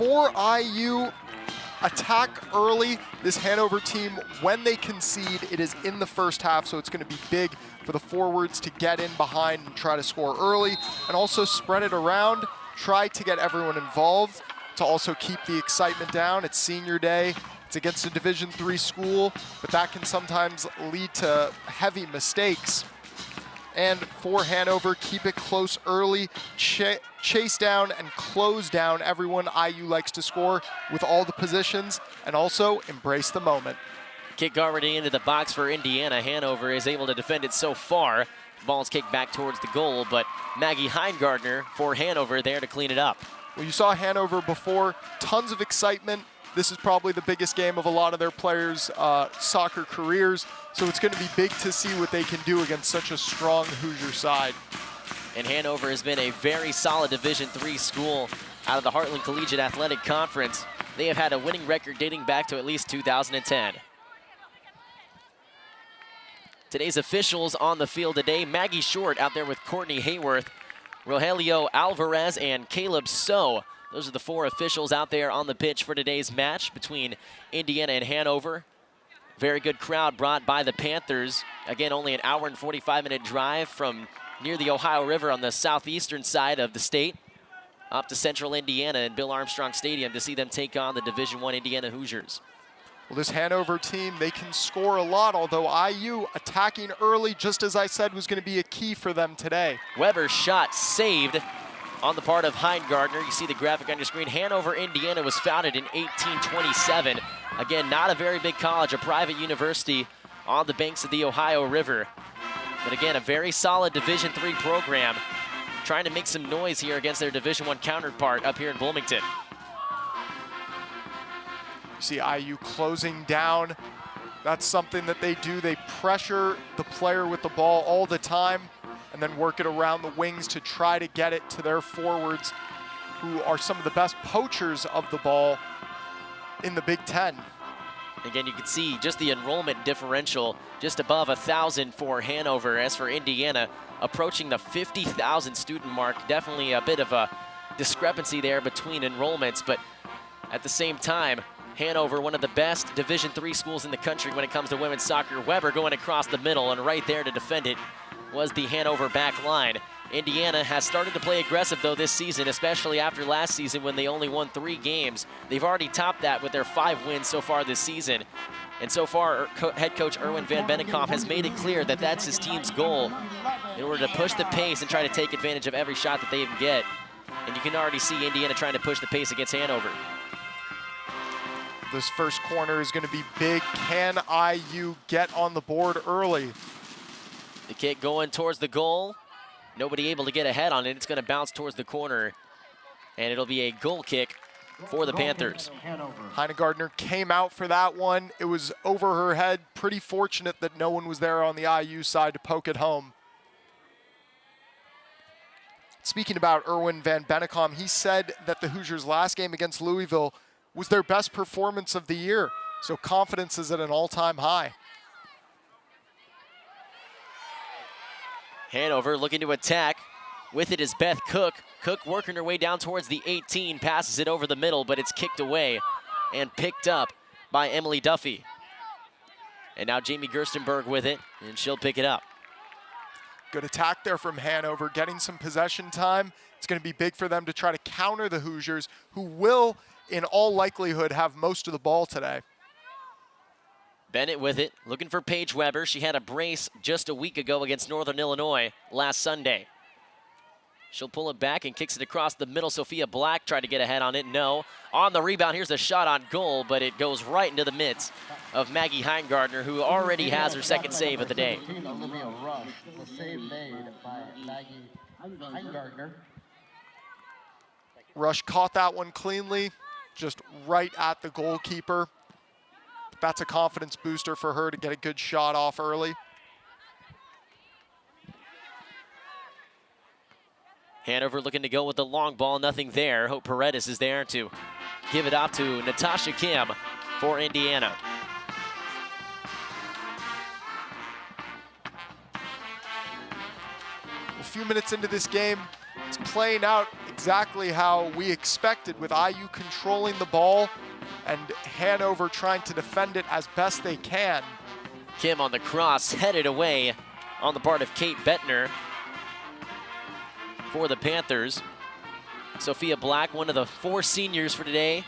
for IU, attack early. This Hanover team, when they concede, it is in the first half, so it's going to be big for the forwards to get in behind and try to score early, and also spread it around, try to get everyone involved to also keep the excitement down. It's senior day. It's against a Division III school, but that can sometimes lead to heavy mistakes. And for Hanover, keep it close early, chase down and close down everyone IU likes to score with all the positions, and also embrace the moment. Kick already into the box for Indiana. Hanover is able to defend it so far. Ball's kicked back towards the goal, but Maggie Heingardner for Hanover there to clean it up. Well, you saw Hanover before, tons of excitement. This is probably the biggest game of a lot of their players' soccer careers, so it's going to be big to see what they can do against such a strong Hoosier side. And Hanover has been a very solid Division III school out of the Heartland Collegiate Athletic Conference. They have had a winning record dating back to at least 2010. Today's officials on the field today: Maggie Short out there with Courtney Hayworth, Rogelio Alvarez, and Caleb So. Those are the four officials out there on the pitch for today's match between Indiana and Hanover. Very good crowd brought by the Panthers. Again, only an hour and 45-minute drive from near the Ohio River on the southeastern side of the state up to central Indiana and Bill Armstrong Stadium to see them take on the Division I Indiana Hoosiers. Well, this Hanover team, they can score a lot, although IU attacking early, just as I said, was going to be a key for them today. Weber's shot saved on the part of Heingardner. You see the graphic on your screen. Hanover, Indiana was founded in 1827. Again, not a very big college, a private university on the banks of the Ohio River. But again, a very solid Division III program, trying to make some noise here against their Division I counterpart up here in Bloomington. You see IU closing down. That's something that they do. They pressure the player with the ball all the time and then work it around the wings to try to get it to their forwards, who are some of the best poachers of the ball in the Big Ten. Again, you can see just the enrollment differential, just above 1,000 for Hanover. As for Indiana, approaching the 50,000 student mark. Definitely a bit of a discrepancy there between enrollments, but at the same time, Hanover, one of the best Division III schools in the country when it comes to women's soccer. Weber going across the middle, and right there to defend it was the Hanover back line. Indiana has started to play aggressive, though, this season, especially after last season when they only won 3 games. They've already topped that with their 5 wins so far this season. And so far, head coach Erwin Van Bennekom has made it clear that that's his team's goal in order to push the pace and try to take advantage of every shot that they can get. And you can already see Indiana trying to push the pace against Hanover. This first corner is going to be big. Can IU get on the board early? The kick going towards the goal. Nobody able to get ahead on it. It's going to bounce towards the corner, and it'll be a goal kick for the Panthers. Heingardner came out for that one. It was over her head. Pretty fortunate that no one was there on the IU side to poke it home. Speaking about Erwin Van Bennekom, he said that the Hoosiers' last game against Louisville was their best performance of the year. So confidence is at an all-time high. Hanover looking to attack. With it is Beth Cook. Cook working her way down towards the 18, passes it over the middle, but it's kicked away and picked up by Emily Duffy. And now Jamie Gerstenberg with it, and she'll pick it up. Good attack there from Hanover, getting some possession time. It's going to be big for them to try to counter the Hoosiers, who will, in all likelihood, have most of the ball today. Bennett with it, looking for Paige Weber. She had a brace just a week ago against Northern Illinois last Sunday. She'll pull it back and kicks it across the middle. Sophia Black tried to get ahead on it, no. On the rebound, here's a shot on goal, but it goes right into the midst of Maggie Heingardner, who already has her second save of the day. Rush caught that one cleanly, just right at the goalkeeper. That's a confidence booster for her to get a good shot off early. Hanover looking to go with the long ball, nothing there. Hope Paredes is there to give it off to Natasha Kim for Indiana. A few minutes into this game, It's playing out exactly how we expected, with IU controlling the ball and Hanover trying to defend it as best they can. Kim on the cross, headed away on the part of Kate Bettner for the Panthers. Sophia Black, one of the 4 seniors for today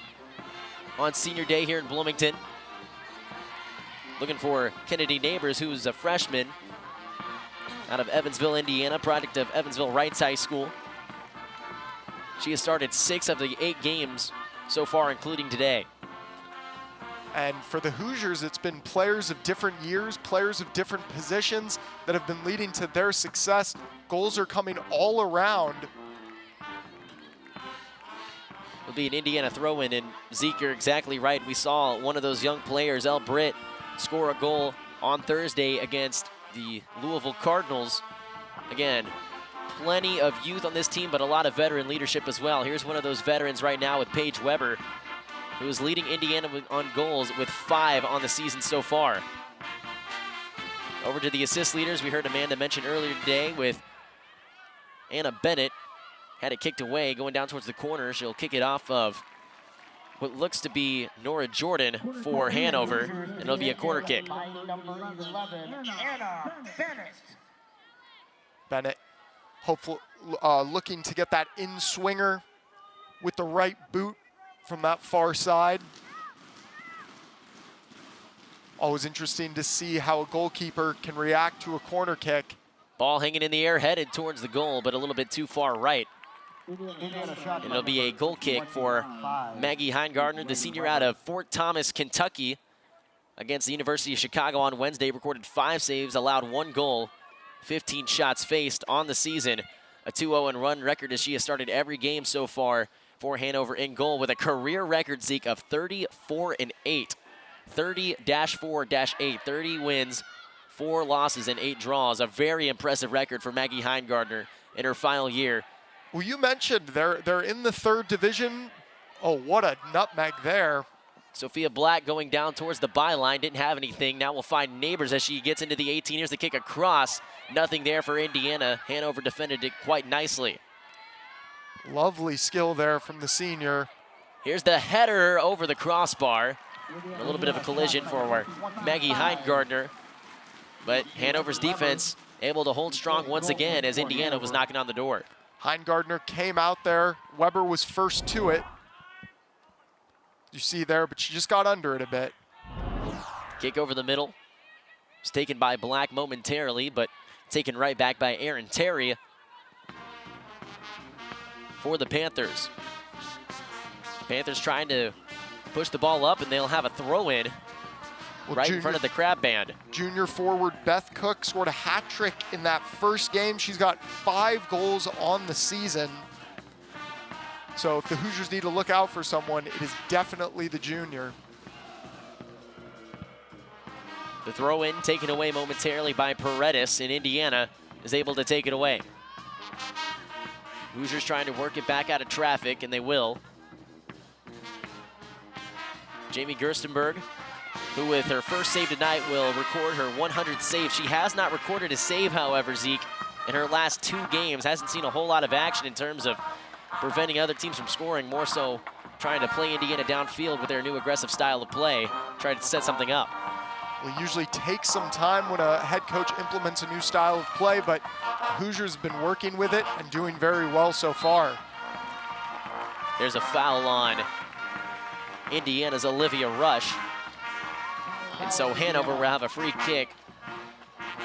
on senior day here in Bloomington. Looking for Kennedy Neighbors, who's a freshman out of Evansville, Indiana, product of Evansville Wrights High School. She has started 6 of the 8 games so far, including today. And for the Hoosiers, it's been players of different years, players of different positions that have been leading to their success. Goals are coming all around. It'll be an Indiana throw-in, and Zeke, you're exactly right. We saw one of those young players, El Britt, score a goal on Thursday against the Louisville Cardinals. Again, plenty of youth on this team, but a lot of veteran leadership as well. Here's one of those veterans right now with Paige Weber, who is leading Indiana on goals with 5 on the season so far. Over to the assist leaders. We heard Amanda mention earlier today with Anna Bennett. Had it kicked away, going down towards the corner. She'll kick it off of what looks to be Nora Jordan for Hanover, and it'll be a corner kick. Bennett, hopefully looking to get that in-swinger with the right boot from that far side. Always interesting to see how a goalkeeper can react to a corner kick. Ball hanging in the air, headed towards the goal, but a little bit too far right. And it'll be a goal kick for Maggie Heingardner, the senior out of Fort Thomas, Kentucky, against the University of Chicago on Wednesday. Recorded 5 saves, allowed 1 goal, 15 shots faced on the season. A 2-0 run record as she has started every game so far for Hanover in goal, with a career record, Zeke, of 34-8. 30-4-8, 30 wins, 4 losses, and 8 draws. A very impressive record for Maggie Heingardner in her final year. Well, you mentioned they're in the 3rd division. Oh, what a nutmeg there. Sophia Black going down towards the byline, didn't have anything. Now we'll find Neighbors as she gets into the 18. Here's the kick across. Nothing there for Indiana. Hanover defended it quite nicely. Lovely skill there from the senior. Here's the header over the crossbar. A little bit of a collision for Maggie Heingardner. But Hanover's defense able to hold strong once again as Indiana was knocking on the door. Heingardner came out there. Weber was first to it. You see there, but she just got under it a bit. Kick over the middle. It's taken by Black momentarily, but taken right back by Aaron Terry for the Panthers. Panthers trying to push the ball up, and they'll have a throw-in in front of the Crab Band. Junior forward Beth Cook scored a hat trick in that first game. She's got 5 goals on the season. So if the Hoosiers need to look out for someone, it is definitely the junior. The throw-in taken away momentarily by Paredes, and Indiana is able to take it away. Hoosiers trying to work it back out of traffic, and they will. Jamie Gerstenberg, who with her first save tonight will record her 100th save. She has not recorded a save, however, Zeke, in her last 2 games. Hasn't seen a whole lot of action in terms of preventing other teams from scoring, more so trying to play Indiana downfield with their new aggressive style of play, trying to set something up. Well, it usually takes some time when a head coach implements a new style of play, but Hoosiers have been working with it and doing very well so far. There's a foul on Indiana's Olivia Rush. And so Hanover will have a free kick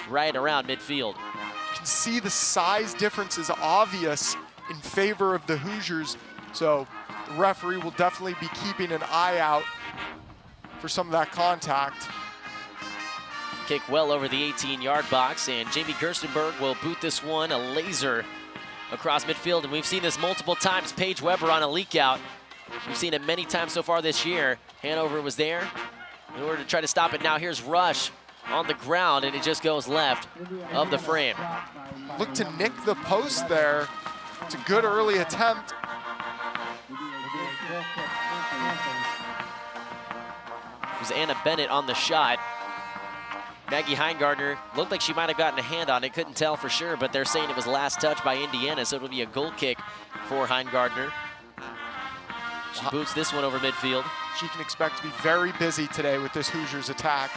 right around midfield. You can see the size difference is obvious in favor of the Hoosiers, so the referee will definitely be keeping an eye out for some of that contact. Kick well over the 18-yard box, and Jamie Gerstenberg will boot this one, a laser across midfield, and we've seen this multiple times. Paige Weber on a leak out. We've seen it many times so far this year. Hanover was there in order to try to stop it. Now here's Rush on the ground, and it just goes left of the frame. Look to nick the post there. It's a good early attempt. It was Anna Bennett on the shot. Maggie Heingardner looked like she might have gotten a hand on it. Couldn't tell for sure, but they're saying it was last touch by Indiana, so it'll be a goal kick for Heingardner. She boots this one over midfield. She can expect to be very busy today with this Hoosiers attack.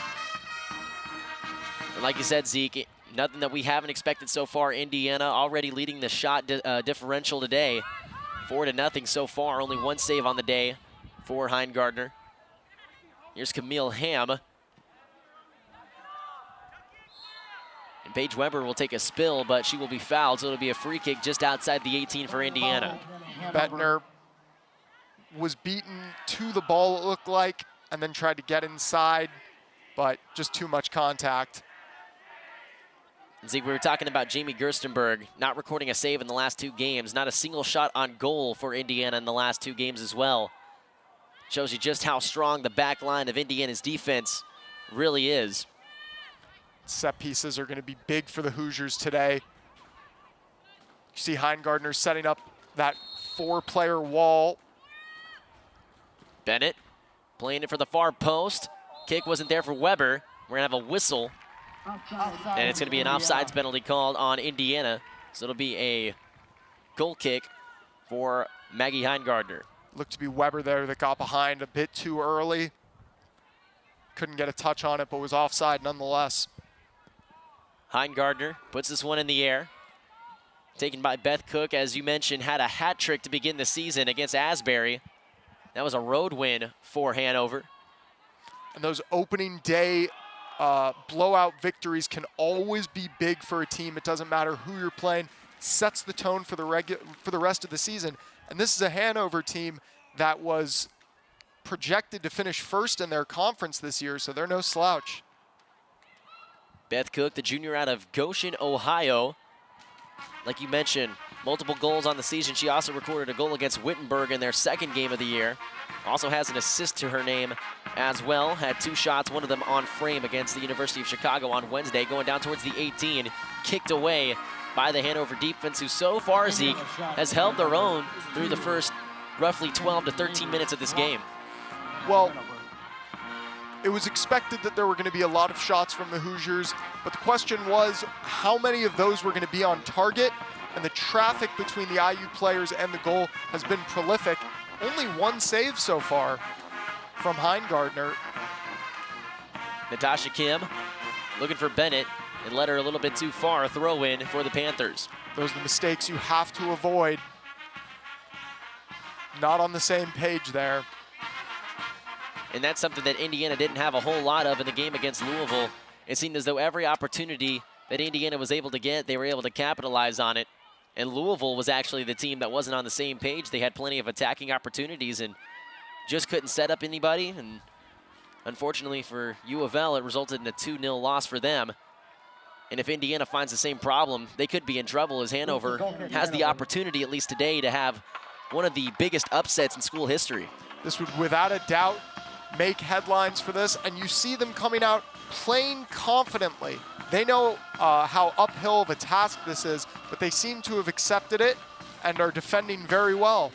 And like you said, Zeke, nothing that we haven't expected so far. Indiana already leading the shot differential today. 4-0 so far. Only one save on the day for Heingardner. Here's Camille Ham. And Paige Weber will take a spill, but she will be fouled, so it'll be a free kick just outside the 18 for Indiana. Bettner was beaten to the ball, it looked like, and then tried to get inside, but just too much contact. Zeke, we were talking about Jamie Gerstenberg not recording a save in the last 2 games. Not a single shot on goal for Indiana in the last 2 games as well. Shows you just how strong the back line of Indiana's defense really is. Set pieces are going to be big for the Hoosiers today. You see Heingardner setting up that 4-player wall. Bennett playing it for the far post. Kick wasn't there for Weber. We're going to have a whistle. And it's going to be an offsides penalty called on Indiana. So it'll be a goal kick for Maggie Heingardner. Looked to be Weber there that got behind a bit too early. Couldn't get a touch on it, but was offside nonetheless. Heingardner puts this one in the air. Taken by Beth Cook, as you mentioned, had a hat trick to begin the season against Asbury. That was a road win for Hanover. And those opening day blowout victories can always be big for a team. It doesn't matter who you're playing. It sets the tone for the rest of the season. And this is a Hanover team that was projected to finish first in their conference this year, so they're no slouch. Beth Cook, the junior out of Goshen, Ohio. Like you mentioned, multiple goals on the season. She also recorded a goal against Wittenberg in their 2nd game of the year. Also has an assist to her name as well. Had 2 shots, one of them on frame against the University of Chicago on Wednesday, going down towards the 18, kicked away by the Hanover defense, who so far, Zeke, has held their own through the first roughly 12 to 13 minutes of this game. Well, it was expected that there were going to be a lot of shots from the Hoosiers, but the question was how many of those were going to be on target, and the traffic between the IU players and the goal has been prolific. Only 1 save so far from Heingardner. Natasha Kim looking for Bennett and led her a little bit too far. A throw in for the Panthers. Those are the mistakes you have to avoid. Not on the same page there. And that's something that Indiana didn't have a whole lot of in the game against Louisville. It seemed as though every opportunity that Indiana was able to get, they were able to capitalize on it. And Louisville was actually the team that wasn't on the same page. They had plenty of attacking opportunities and just couldn't set up anybody. And unfortunately for U of L, it resulted in a 2-0 loss for them. And if Indiana finds the same problem, they could be in trouble, as Hanover has the opportunity, at least today, to have one of the biggest upsets in school history. This would, without a doubt, make headlines for this, and you see them coming out playing confidently. They know how uphill of a task this is, but they seem to have accepted it and are defending very well.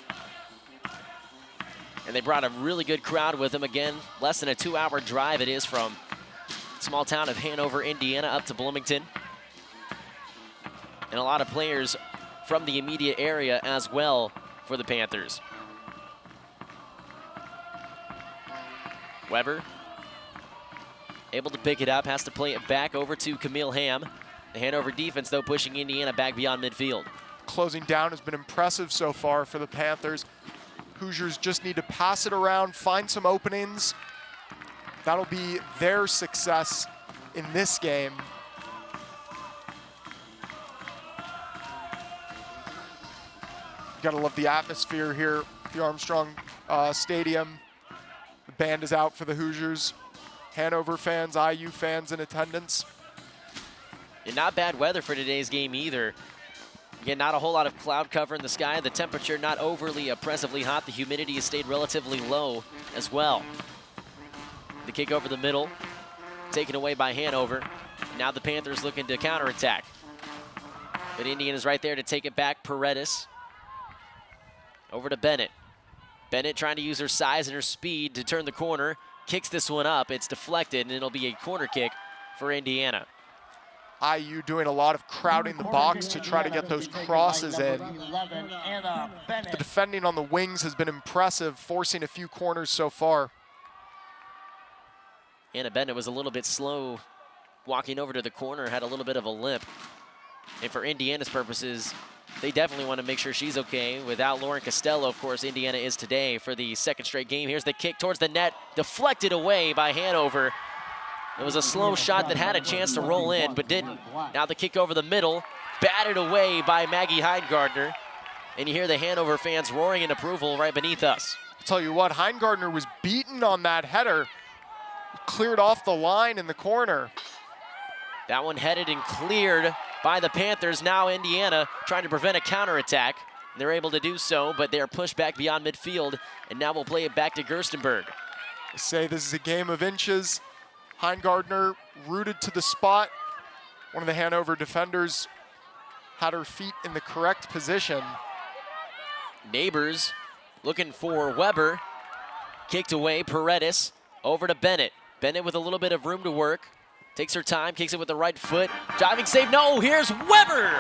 And they brought a really good crowd with them. Again, less than a 2-hour drive it is from small town of Hanover, Indiana, up to Bloomington. And a lot of players from the immediate area as well for the Panthers. Weber able to pick it up, has to play it back over to Camille Ham. The Hanover defense, though, pushing Indiana back beyond midfield. Closing down has been impressive so far for the Panthers. Hoosiers just need to pass it around, find some openings. That'll be their success in this game. Gotta love the atmosphere here at the Armstrong Stadium. The band is out for the Hoosiers. Hanover fans, IU fans in attendance. And not bad weather for today's game either. Again, not a whole lot of cloud cover in the sky. The temperature not overly oppressively hot. The humidity has stayed relatively low as well. The kick over the middle, taken away by Hanover. Now the Panthers looking to counterattack. But Indiana's right there to take it back. Paredes over to Bennett. Bennett trying to use her size and her speed to turn the corner. Kicks this one up. It's deflected, and it'll be a corner kick for Indiana. IU doing a lot of crowding the box to try to get those crosses in. The defending on the wings has been impressive, forcing a few corners so far. Anna Bennett was a little bit slow walking over to the corner, had a little bit of a limp. And for Indiana's purposes, they definitely want to make sure she's okay. Without Lauren Costello, of course, Indiana is today for the second straight game. Here's the kick towards the net, deflected away by Hanover. It was a slow shot that had a chance to roll in, but didn't. Now the kick over the middle, batted away by Maggie Heingardner. And you hear the Hanover fans roaring in approval right beneath us. I'll tell you what, Heingardner was beaten on that header. Cleared off the line in the corner. That one headed and cleared by the Panthers. Now Indiana trying to prevent a counterattack. They're able to do so, but they're pushed back beyond midfield, and now we'll play it back to Gerstenberg. They say this is a game of inches. Heingardner rooted to the spot. One of the Hanover defenders had her feet in the correct position. Neighbors looking for Weber. Kicked away, Paredes over to Bennett. Bennett with a little bit of room to work. Takes her time, kicks it with the right foot. Diving save, no, here's Weber!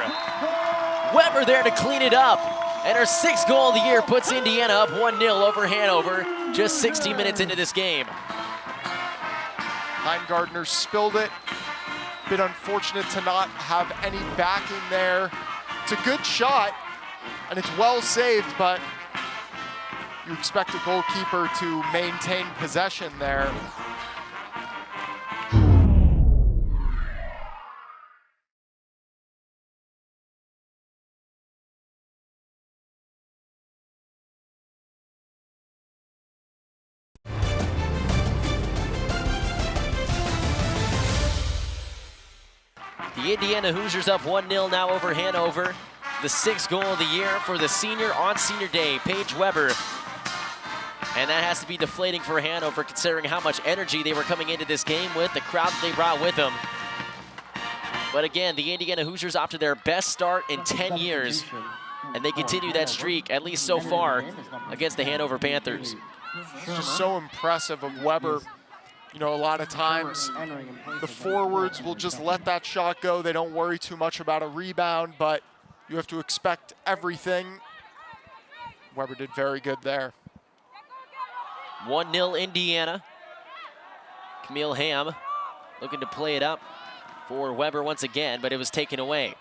Weber there to clean it up. And her 6th goal of the year puts Indiana up 1-0 over Hanover just 16 minutes into this game. Heingardner spilled it. Bit unfortunate to not have any backing there. It's a good shot, and it's well saved, but you expect a goalkeeper to maintain possession there. The Indiana Hoosiers up 1-0 now over Hanover. The 6th goal of the year for the senior on senior day, Paige Weber. And that has to be deflating for Hanover considering how much energy they were coming into this game with, the crowd that they brought with them. But again, the Indiana Hoosiers off to their best start in 10 years. And they continue that streak, at least so far, against the Hanover Panthers. It's just so impressive of Weber. You know, a lot of times the forwards will just let that shot go. They don't worry too much about a rebound, but you have to expect everything. Weber did very good there. 1-0 Indiana. Camille Ham looking to play it up for Weber once again, but it was taken away.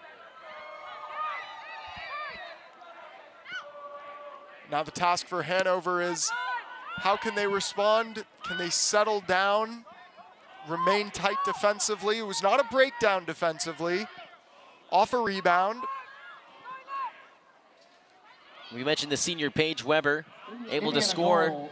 Now the task for Hanover is, how can they respond? Can they settle down, remain tight defensively? It was not a breakdown defensively. Off a rebound. We mentioned the senior Paige Weber, able to score.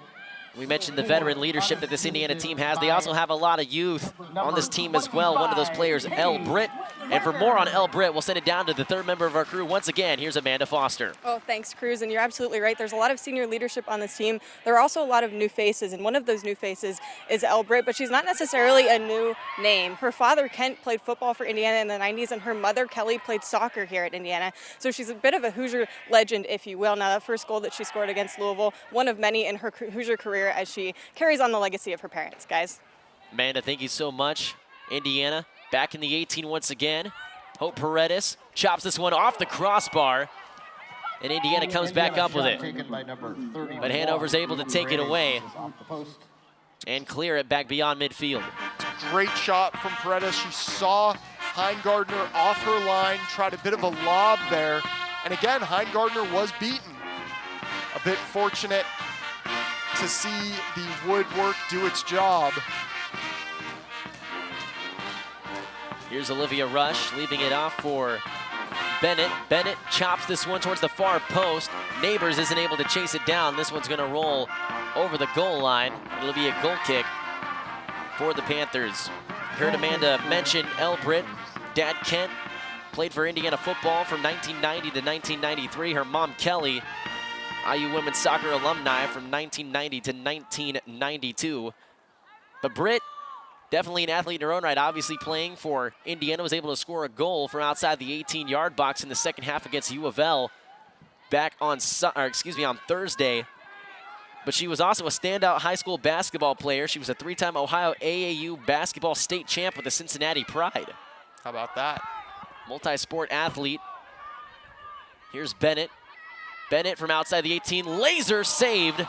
We mentioned the veteran leadership that this Indiana team has. They also have a lot of youth on this team as well. One of those players, Elle Britt. And for more on Elle Britt, we'll send it down to the 3rd member of our crew. Once again, here's Amanda Foster. Oh, thanks, Cruz. And you're absolutely right. There's a lot of senior leadership on this team. There are also a lot of new faces, and one of those new faces is Elle Britt, but she's not necessarily a new name. Her father, Kent, played football for Indiana in the 90s, and her mother, Kelly, played soccer here at Indiana. So she's a bit of a Hoosier legend, if you will. Now, that first goal that she scored against Louisville, one of many in her Hoosier career as she carries on the legacy of her parents, guys. Amanda, thank you so much. Indiana back in the 18 once again. Hope Paredes chops this one off the crossbar, and Indiana comes back up with it. But Hanover's able to take it away and clear it back beyond midfield. Great shot from Paredes. She saw Heingardner off her line, tried a bit of a lob there, and again, Heingardner was beaten. A bit fortunate to see the woodwork do its job. Here's Olivia Rush leaving it off for Bennett. Bennett chops this one towards the far post. Neighbors isn't able to chase it down. This one's going to roll over the goal line. It'll be a goal kick for the Panthers. Heard Amanda mention Elle Britt. Dad Kent played for Indiana football from 1990 to 1993. Her mom Kelly, IU women's soccer alumni from 1990 to 1992. But Britt, definitely an athlete in her own right, obviously playing for Indiana, was able to score a goal from outside the 18-yard box in the second half against U of L back on Thursday. but she was also a standout high school basketball player. She was a 3-time Ohio AAU basketball state champ with the Cincinnati Pride. How about that? Multi-sport athlete. Here's Bennett. Bennett from outside the 18, laser saved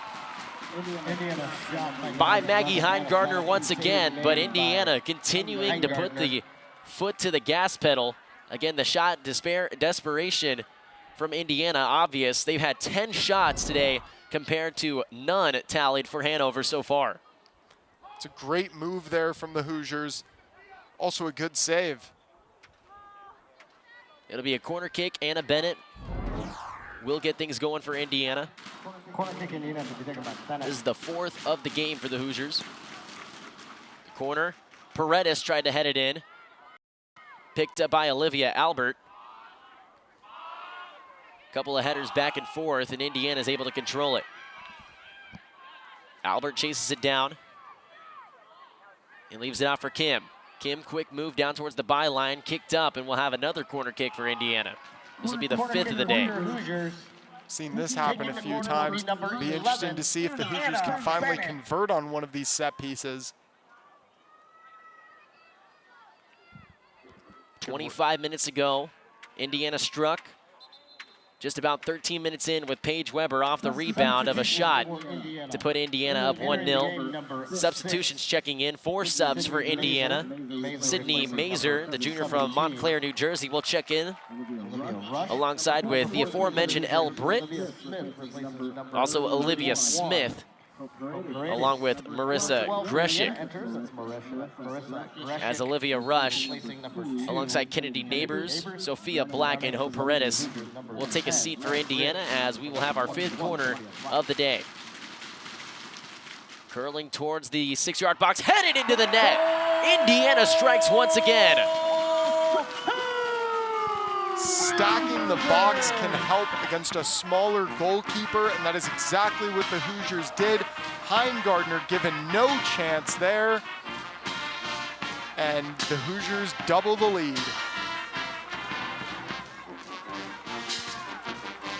by Maggie Heingardner once again, but Indiana continuing to put the foot to the gas pedal. Again, the shot desperation from Indiana obvious. They've had 10 shots today compared to none tallied for Hanover so far. It's a great move there from the Hoosiers. Also a good save. It'll be a corner kick. Anna Bennett will get things going for Indiana. This is the 4th of the game for the Hoosiers. Corner. Paredes tried to head it in. Picked up by Olivia Albert. Couple of headers back and forth, and Indiana's able to control it. Albert chases it down and leaves it out for Kim. Kim, quick move down towards the byline, kicked up, and we'll have another corner kick for Indiana. This will be the 5th of the day. Seen this happen a few times. Be interesting to see if the Hoosiers can finally convert on one of these set pieces. 25 minutes ago, Indiana struck. Just about 13 minutes in with Paige Weber off the rebound of a shot to put Indiana up 1-0. Substitutions checking in. 4 subs for Indiana. Sydney Mazer, the junior from Montclair, New Jersey, will check in alongside with the aforementioned Elle Britt. Also Olivia Smith, along with Marissa Greshik, as Olivia Rush, alongside Kennedy Neighbors, Sophia Black, and Hope Paredes will take a seat for Indiana as we will have our 5th corner of the day. Curling towards the 6-yard box, headed into the net. Indiana strikes once again. Stacking the box can help against a smaller goalkeeper, and that is exactly what the Hoosiers did. Heingardner given no chance there, and the Hoosiers double the lead.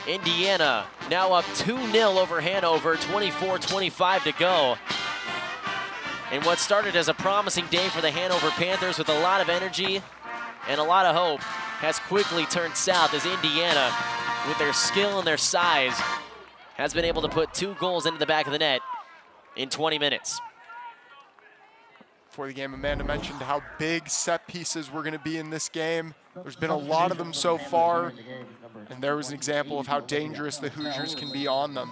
Indiana now up 2-0 over Hanover, 24-25 to go. And what started as a promising day for the Hanover Panthers with a lot of energy and a lot of hope has quickly turned south as Indiana, with their skill and their size, has been able to put 2 goals into the back of the net in 20 minutes. Before the game, Amanda mentioned how big set pieces were going to be in this game. There's been a lot of them so far, and there was an example of how dangerous the Hoosiers can be on them.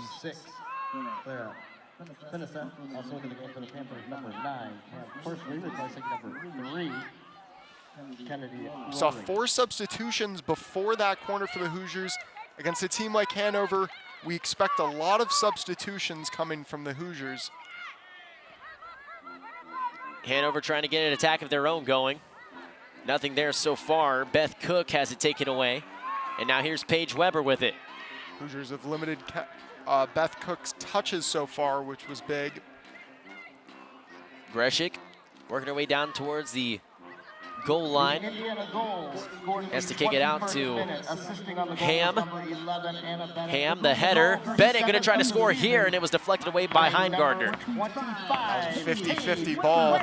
We saw 4 substitutions before that corner for the Hoosiers. Against a team like Hanover, we expect a lot of substitutions coming from the Hoosiers. Hanover trying to get an attack of their own going. Nothing there so far. Beth Cook has it taken away. And now here's Paige Weber with it. Hoosiers have limited Beth Cook's touches so far, which was big. Greshik working her way down towards the goal line. Has to kick it out to Ham. Ham, the header. Bennett going to try to score here, and it was deflected away by Heingardner. That was a 50-50 ball.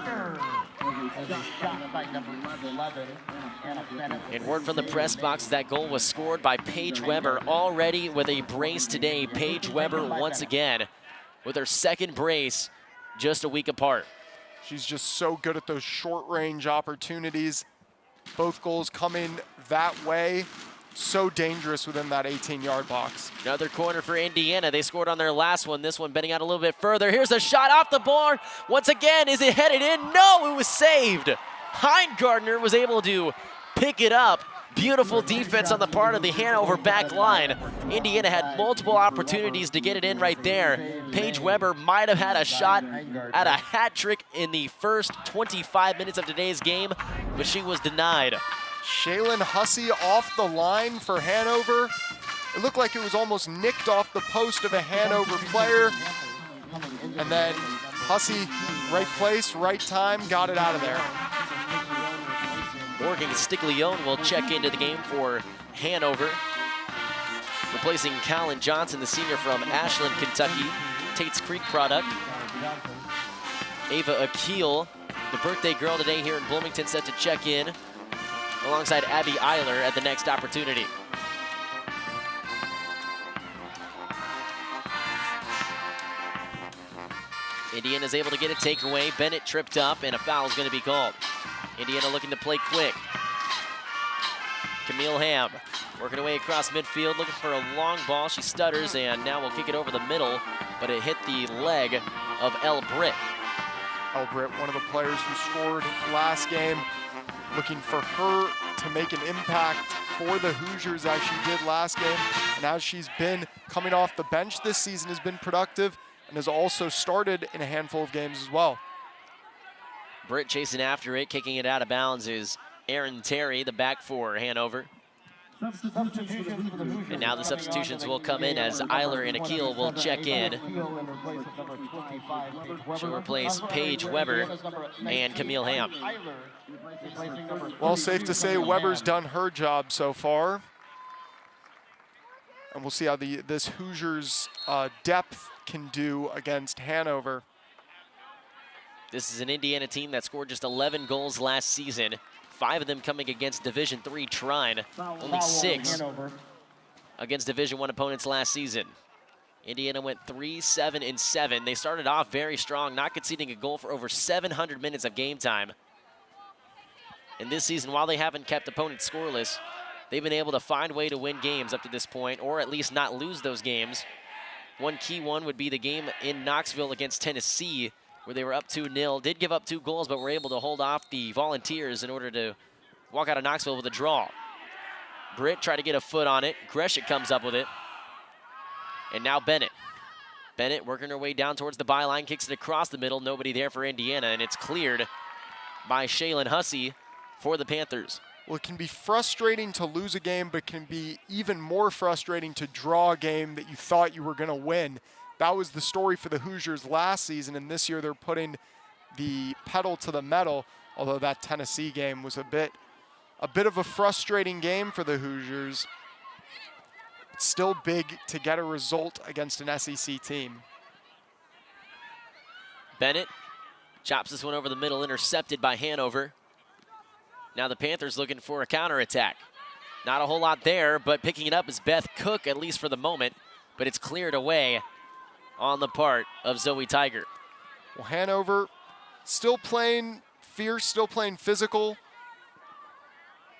And word from the press box, that goal was scored by Paige Weber. Already with a brace today, Paige Weber once again with her 2nd brace just a week apart. She's just so good at those short-range opportunities. Both goals coming that way. So dangerous within that 18-yard box. Another corner for Indiana. They scored on their last one. This one bending out a little bit further. Here's a shot off the bar. Once again, is it headed in? No, it was saved. Heingardner was able to pick it up. Beautiful defense on the part of the Hanover back line. Indiana had multiple opportunities to get it in right there. Paige Weber might have had a shot at a hat trick in the first 25 minutes of today's game, but she was denied. Shaylin Hussey off the line for Hanover. It looked like it was almost nicked off the post of a Hanover player. And then Hussey, right place, right time, got it out of there. Morgan Stiglione will check into the game for Hanover, replacing Callan Johnson, the senior from Ashland, Kentucky. Tate's Creek product. Ava Akil, the birthday girl today here in Bloomington, set to check in alongside Abby Eiler at the next opportunity. Indiana's able to get a takeaway. Bennett tripped up, and a foul is going to be called. Indiana looking to play quick. Camille Ham working away across midfield, looking for a long ball. She stutters, and now will kick it over the middle, but it hit the leg of Elle Britt. Elle Britt, one of the players who scored last game, looking for her to make an impact for the Hoosiers as she did last game. And as she's been coming off the bench this season, has been productive and has also started in a handful of games as well. Britt chasing after it, kicking it out of bounds is Aaron Terry, the back for Hanover. And now the substitutions will come in as Eiler and Akil will check in. She'll replace Paige Weber and Camille Ham. Well, safe to say Weber's done her job so far. And we'll see how this Hoosiers depth can do against Hanover. This is an Indiana team that scored just 11 goals last season. 5 of them coming against Division III Trine. Only 6 against Division I opponents last season. Indiana went 3-7-7. They started off very strong, not conceding a goal for over 700 minutes of game time. And this season, while they haven't kept opponents scoreless, they've been able to find a way to win games up to this point, or at least not lose those games. One key one would be the game in Knoxville against Tennessee, where they were up 2-0, did give up 2 goals, but were able to hold off the Volunteers in order to walk out of Knoxville with a draw. Britt tried to get a foot on it. Greshik comes up with it. And now Bennett. Bennett working her way down towards the byline, kicks it across the middle. Nobody there for Indiana, and it's cleared by Shaylin Hussey for the Panthers. Well, it can be frustrating to lose a game, but can be even more frustrating to draw a game that you thought you were going to win. That was the story for the Hoosiers last season, and this year they're putting the pedal to the metal, although that Tennessee game was a bit of a frustrating game for the Hoosiers. It's still big to get a result against an SEC team. Bennett chops this one over the middle, intercepted by Hanover. Now the Panthers looking for a counterattack. Not a whole lot there, but picking it up is Beth Cook, at least for the moment, but it's cleared away on the part of Zoe Tiger. Well, Hanover still playing fierce, still playing physical.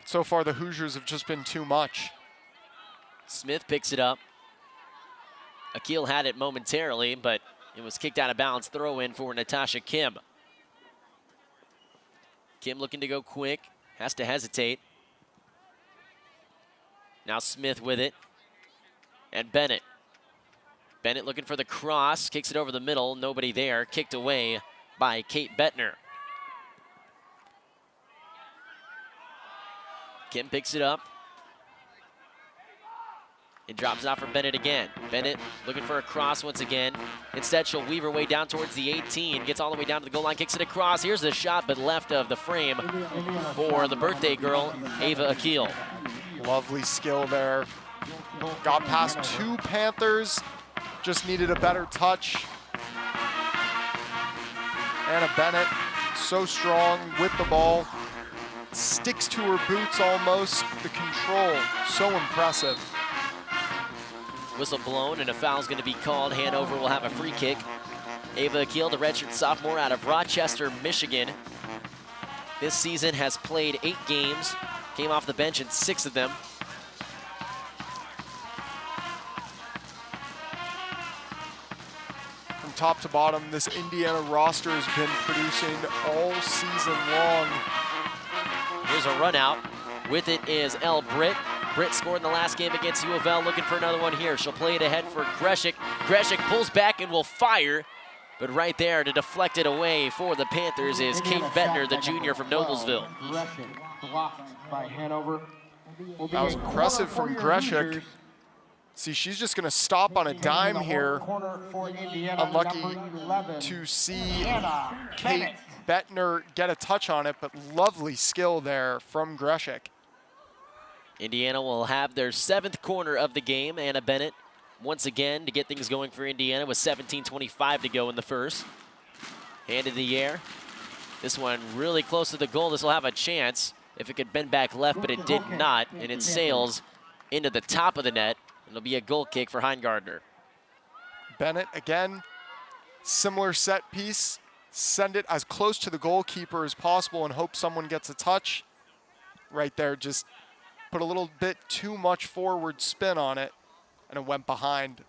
So far, the Hoosiers have just been too much. Smith picks it up. Akil had it momentarily, but it was kicked out of bounds. Throw in for Natasha Kim. Kim looking to go quick, has to hesitate. Now Smith with it, and Bennett. Bennett looking for the cross, kicks it over the middle, nobody there, kicked away by Kate Bettner. Kim picks it up. It drops it off for Bennett again. Bennett looking for a cross once again. Instead, she'll weave her way down towards the 18, gets all the way down to the goal line, kicks it across. Here's the shot, but left of the frame for the birthday girl, Ava Akil. Lovely skill there. Got past 2 Panthers. Just needed a better touch. Anna Bennett, so strong with the ball. Sticks to her boots almost. The control, so impressive. Whistle blown, and a foul's going to be called. Hanover will have a free kick. Ava Akil, the redshirt sophomore out of Rochester, Michigan. This season has played 8 games. Came off the bench in 6 of them. From top to bottom, this Indiana roster has been producing all season long. Here's a run out. With it is Elle Britt. Britt scored in the last game against U of L, looking for another one here. She'll play it ahead for Greshik. Greshik pulls back and will fire. But right there to deflect it away for the Panthers is Kate Bettner, the junior from Noblesville. Blocked by Hanover. That was impressive from Greshik. See, she's just going to stop on a dime here. Unlucky to see Kate Bettner get a touch on it, but lovely skill there from Greshik. Indiana will have their 7th corner of the game. Anna Bennett once again to get things going for Indiana with 17:25 to go in the first. Hand in the air. This one really close to the goal. This will have a chance if it could bend back left, but it did not, and it sails into the top of the net. It'll be a goal kick for Heingardner. Bennett again, similar set piece. Send it as close to the goalkeeper as possible and hope someone gets a touch. Right there, just put a little bit too much forward spin on it, and it went behind.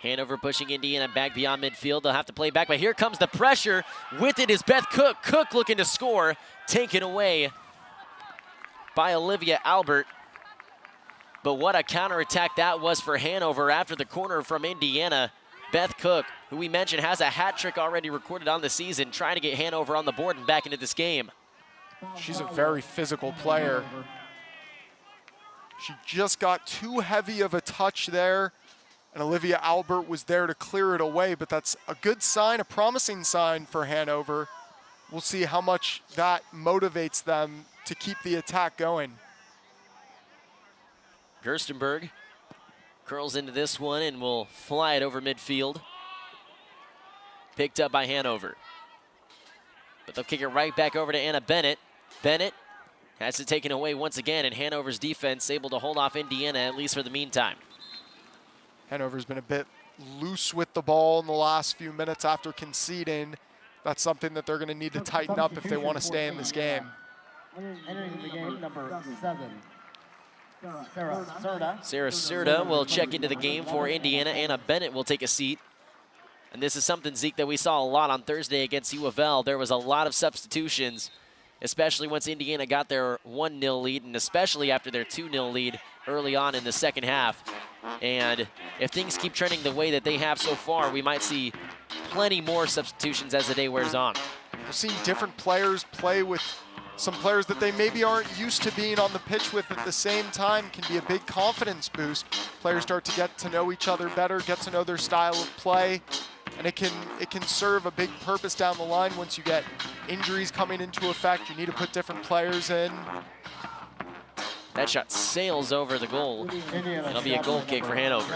Hanover pushing Indiana back beyond midfield. They'll have to play back, but here comes the pressure. With it is Beth Cook. Cook looking to score, taken away by Olivia Albert. But what a counterattack that was for Hanover after the corner from Indiana. Beth Cook, who we mentioned has a hat trick already recorded on the season, trying to get Hanover on the board and back into this game. She's a very physical player. She just got too heavy of a touch there, and Olivia Albert was there to clear it away, but that's a good sign, a promising sign for Hanover. We'll see how much that motivates them to keep the attack going. Gerstenberg curls into this one and will fly it over midfield. Picked up by Hanover. But they'll kick it right back over to Anna Bennett. Bennett has it taken away once again, and Hanover's defense able to hold off Indiana, at least for the meantime. Hanover's been a bit loose with the ball in the last few minutes after conceding. That's something that they're going to need to tighten up if they want to stay in this game. Entering the game, number 7. Sarah Serta will check into the game for Indiana. Anna Bennett will take a seat. And this is something, Zeke, that we saw a lot on Thursday against U of L. There was a lot of substitutions, especially once Indiana got their 1-0 lead, and especially after their 2-0 lead early on in the second half. And if things keep trending the way that they have so far, we might see plenty more substitutions as the day wears on. We're seeing different players play with some players that they maybe aren't used to being on the pitch with at the same time. Can be a big confidence boost. Players start to get to know each other better, get to know their style of play, and it can serve a big purpose down the line once you get injuries coming into effect. You need to put different players in. That shot sails over the goal. It'll be a goal kick for Hanover.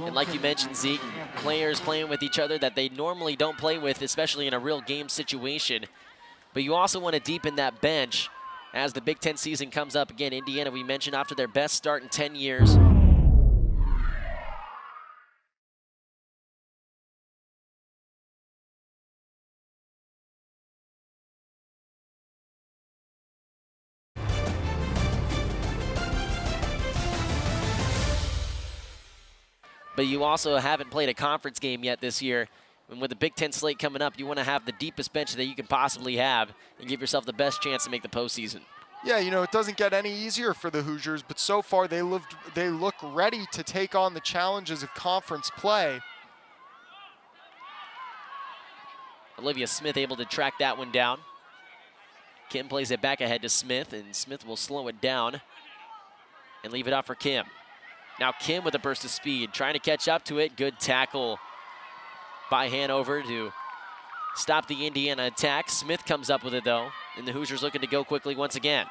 And like you mentioned, Zeke, players playing with each other that they normally don't play with, especially in a real game situation. But you also want to deepen that bench as the Big Ten season comes up. Again, Indiana, we mentioned, after their best start in 10 years. But you also haven't played a conference game yet this year. And with the Big Ten slate coming up, you want to have the deepest bench that you can possibly have and give yourself the best chance to make the postseason. Yeah, you know, it doesn't get any easier for the Hoosiers, but so far they look ready to take on the challenges of conference play. Olivia Smith able to track that one down. Kim plays it back ahead to Smith, and Smith will slow it down and leave it off for Kim. Now Kim with a burst of speed, trying to catch up to it. Good tackle by Hanover to stop the Indiana attack. Smith comes up with it though, and the Hoosiers looking to go quickly once again.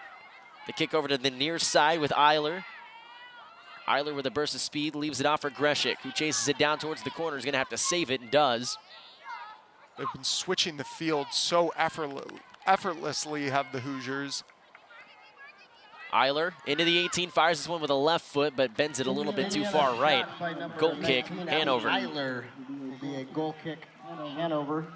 The kick over to the near side with Eiler. Eiler with a burst of speed leaves it off for Greshik, who chases it down towards the corner. Is going to have to save it, and does. They've been switching the field so effortlessly, have the Hoosiers. Eiler into the 18, fires this one with a left foot, but bends it a little bit too far right. Goal kick, Hanover. Eiler will be a goal kick, Hanover.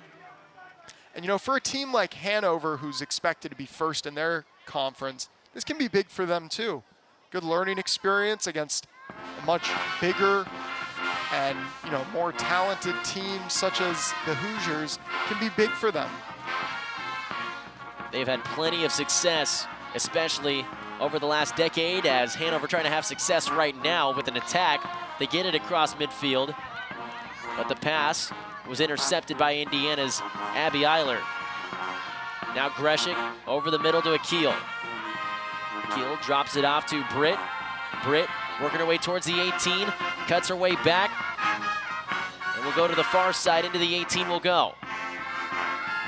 And you know, for a team like Hanover, who's expected to be first in their conference, this can be big for them too. Good learning experience against a much bigger and, you know, more talented team such as the Hoosiers can be big for them. They've had plenty of success, especially over the last decade, as Hanover trying to have success right now with an attack. They get it across midfield, but the pass was intercepted by Indiana's Abby Eiler. Now Greshik over the middle to Akil. Akil drops it off to Britt. Britt working her way towards the 18, cuts her way back, and we'll go to the far side. Into the 18 will go.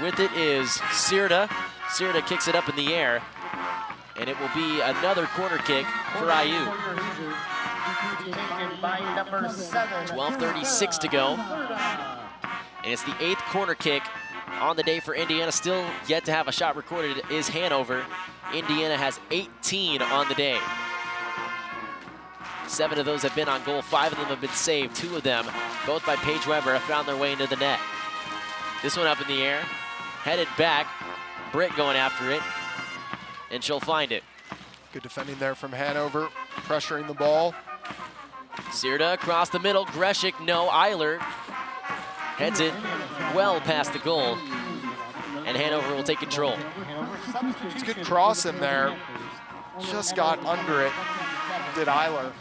With it is Sept. Sept kicks it up in the air, and it will be another corner kick for IU. 12:36 to go. And it's the 8th corner kick on the day for Indiana. Still yet to have a shot recorded is Hanover. Indiana has 18 on the day. 7 of those have been on goal. 5 of them have been saved. 2 of them, both by Paige Weber, have found their way into the net. This one up in the air, headed back. Britt going after it, and she'll find it. Good defending there from Hanover, pressuring the ball. Sept across the middle. Greshik, no. Eiler heads it well past the goal, and Hanover will take control. It's a good cross in there. Just got under it, did Eiler.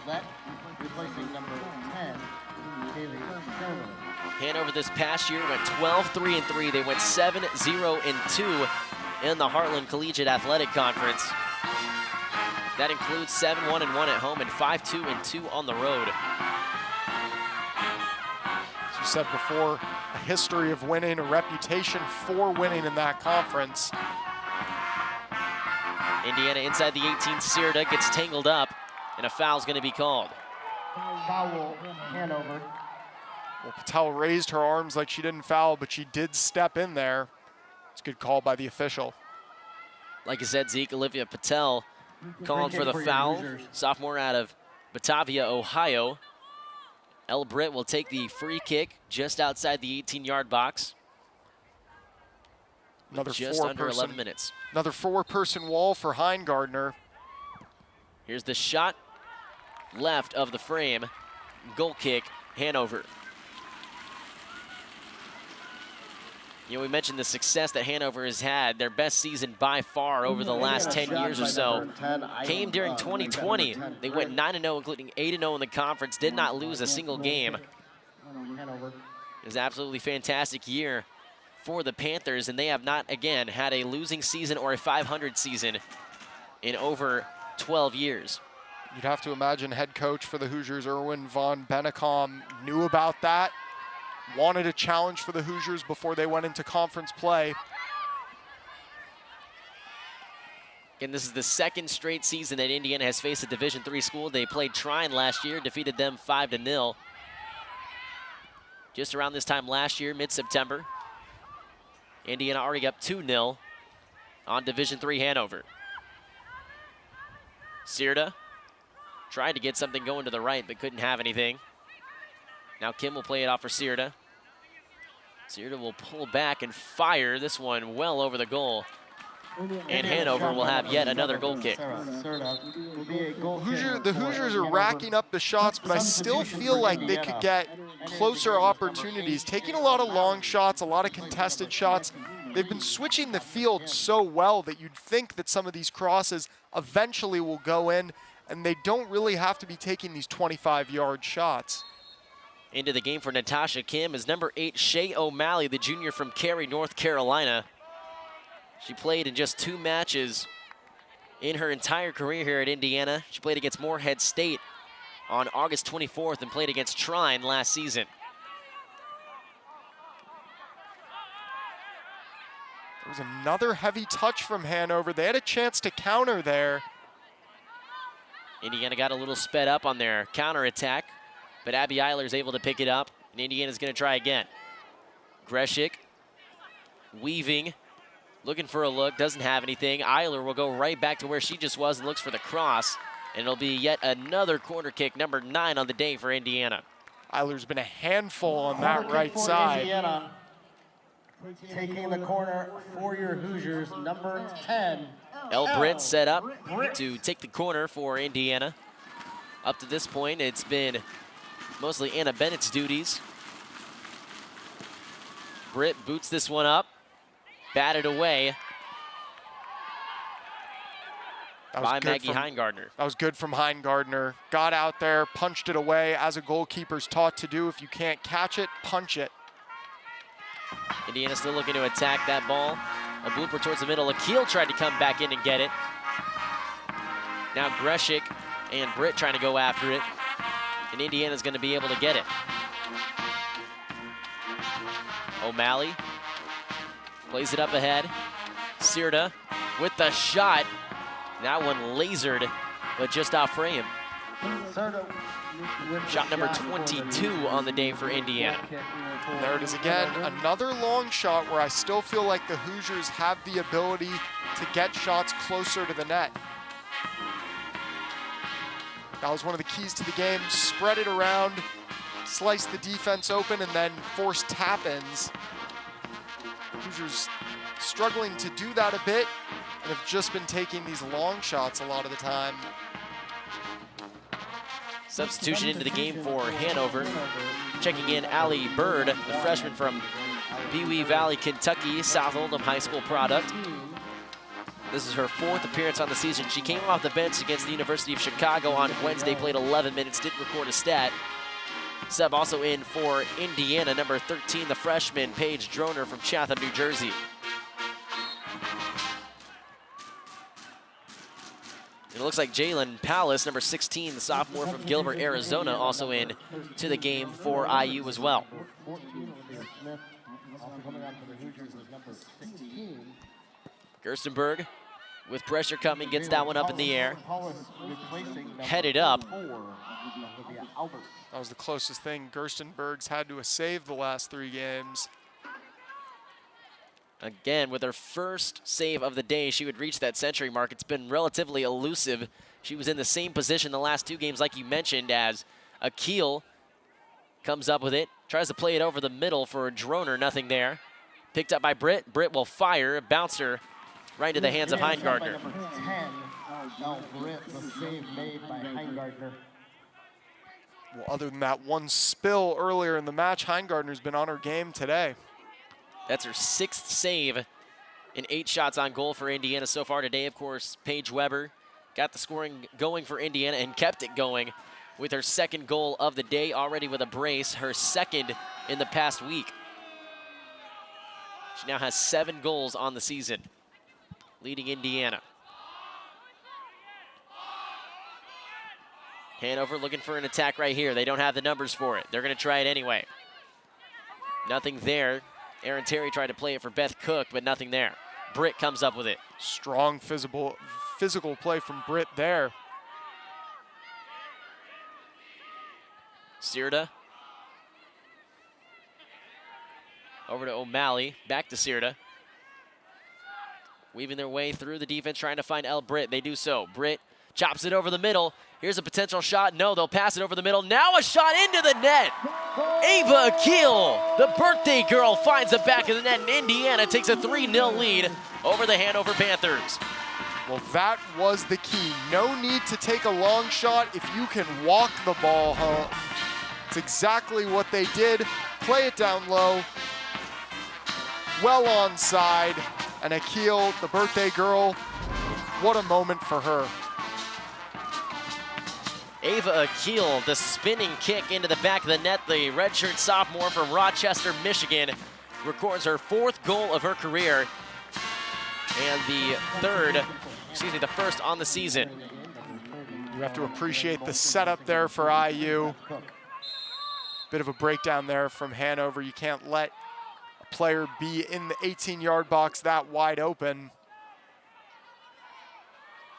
Hanover this past year went 12-3-3. They went 7-0-2 in the Heartland Collegiate Athletic Conference. That includes 7-1-1 at home and 5-2-2 on the road. As we said before, a history of winning, a reputation for winning in that conference. Indiana inside the 18. Sept gets tangled up, and a foul's going to be called. Foul, Hanover. Well, Patel raised her arms like she didn't foul, but she did step in there. It's a good call by the official. Like I said, Zeke, Olivia Patel calling for the foul. Sophomore out of Batavia, Ohio. Elle Britt will take the free kick just outside the 18-yard box. Another just under 11 minutes. Another 4-person wall for Heingardner. Here's the shot left of the frame. Goal kick, Hanover. You know, we mentioned the success that Hanover has had. Their best season by far over the last 10 years or so came during 2020. They went 9-0, including 8-0 in the conference, did not lose a single game. It was an absolutely fantastic year for the Panthers, and they have not, again, had a losing season or a 500 season in over 12 years. You'd have to imagine head coach for the Hoosiers, Erwin von Bennekom, knew about that, wanted a challenge for the Hoosiers before they went into conference play. Again, this is the 2nd straight season that Indiana has faced a Division III school. They played Trine last year, defeated them 5-0. Just around this time last year, mid-September, Indiana already up 2-0 on Division III Hanover. Sept tried to get something going to the right, but couldn't have anything. Now Kim will play it off for Sept. Sept will pull back and fire this one well over the goal. And Hanover will have yet another goal kick. The Hoosiers are racking up the shots, but I still feel like they could get closer opportunities. Taking a lot of long shots, a lot of contested shots. They've been switching the field so well that you'd think that some of these crosses eventually will go in, and they don't really have to be taking these 25-yard shots. Into the game for Natasha Kim is number 8, Shay O'Malley, the junior from Cary, North Carolina. She played in just 2 matches in her entire career here at Indiana. She played against Morehead State on August 24th and played against Trine last season. There was another heavy touch from Hanover. They had a chance to counter there. Indiana got a little sped up on their counterattack, but Abby Eiler is able to pick it up, and Indiana's going to try again. Greshik weaving, looking for a look, doesn't have anything. Eiler will go right back to where she just was and looks for the cross, and it'll be yet another corner kick, number 9 on the day for Indiana. Eiler's been a handful on that right side. Indiana. Taking the corner for your Hoosiers, number 10. Elle Britt set up to take the corner for Indiana. Up to this point, it's been mostly Anna Bennett's duties. Britt boots this one up, batted away by Maggie Heingardner. That was good from Heingardner. Got out there, punched it away, as a goalkeeper's taught to do. If you can't catch it, punch it. Indiana still looking to attack that ball. A blooper towards the middle. Akil tried to come back in and get it. Now Greshik and Britt trying to go after it. And Indiana's going to be able to get it. O'Malley Plays it up ahead. Sept with the shot. That one lasered, but just off frame. Shot number 22 on the day for Indiana. And there it is again, another long shot where I still feel like the Hoosiers have the ability to get shots closer to the net. That was one of the keys to the game. Spread it around, slice the defense open, and then force tap-ins. Hoosiers struggling to do that a bit and have just been taking these long shots a lot of the time. Substitution into the game for Hanover. Checking in Allie Bird, the freshman from Pewee Valley, Kentucky, South Oldham High School product. This is her 4th appearance on the season. She came off the bench against the University of Chicago on Wednesday, played 11 minutes, didn't record a stat. Sub also in for Indiana, number 13, the freshman, Paige Droner from Chatham, New Jersey. It looks like Jalen Palace, number 16, the sophomore from Gilbert, Arizona, also in to the game for IU as well. Gerstenberg with pressure coming, gets that one up in the air. Headed up. That was the closest thing Gerstenberg's had to a save the last 3 games. Again, with her first save of the day, she would reach that century mark. It's been relatively elusive. She was in the same position the last 2 games, like you mentioned, as Akil comes up with it, tries to play it over the middle for a Droner, nothing there. Picked up by Britt. Britt will fire, bounce her right into the hands of Heingardner. Well, other than that one spill earlier in the match, Heingardner's been on her game today. That's her 6th save in 8 shots on goal for Indiana so far today. Of course, Paige Weber got the scoring going for Indiana and kept it going with her 2nd goal of the day, already with a brace, her 2nd in the past week. She now has 7 goals on the season, leading Indiana. Hanover looking for an attack right here. They don't have the numbers for it. They're going to try it anyway. Nothing there. Aaron Terry tried to play it for Beth Cook, but nothing there. Britt comes up with it. Strong physical play from Britt there. Sept. Over to O'Malley. Back to Sept. Weaving their way through the defense, trying to find Britt. They do so. Britt chops it over the middle. Here's a potential shot. No, they'll pass it over the middle. Now a shot into the net. Ava Akil, the birthday girl, finds the back of the net, and Indiana takes a 3-0 lead over the Hanover Panthers. Well, that was the key. No need to take a long shot if you can walk the ball home. It's exactly what they did. Play it down low, well onside, and Akil, the birthday girl, what a moment for her. Ava Akil, the spinning kick into the back of the net. The redshirt sophomore from Rochester, Michigan, records her 4th goal of her career and the first on the season. You have to appreciate the setup there for IU. Bit of a breakdown there from Hanover. You can't let a player be in the 18-yard box that wide open.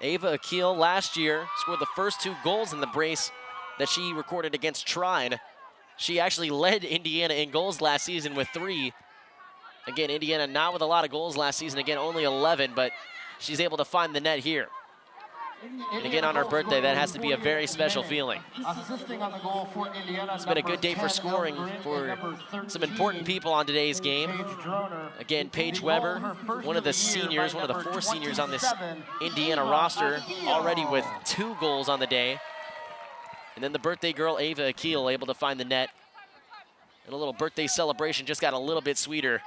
Ava Akil last year scored the first 2 goals in the brace that she recorded against Trine. She actually led Indiana in goals last season with 3. Again, Indiana not with a lot of goals last season. Again, only 11, but she's able to find the net here. And again, on her birthday, that has to be a very special feeling. It's been a good day for scoring for some important people on today's game. Again, Paige Weber, one of the seniors, one of the 4 seniors on this Indiana roster, already with 2 goals on the day. And then the birthday girl, Ava Akil, able to find the net. And a little birthday celebration just got a little bit sweeter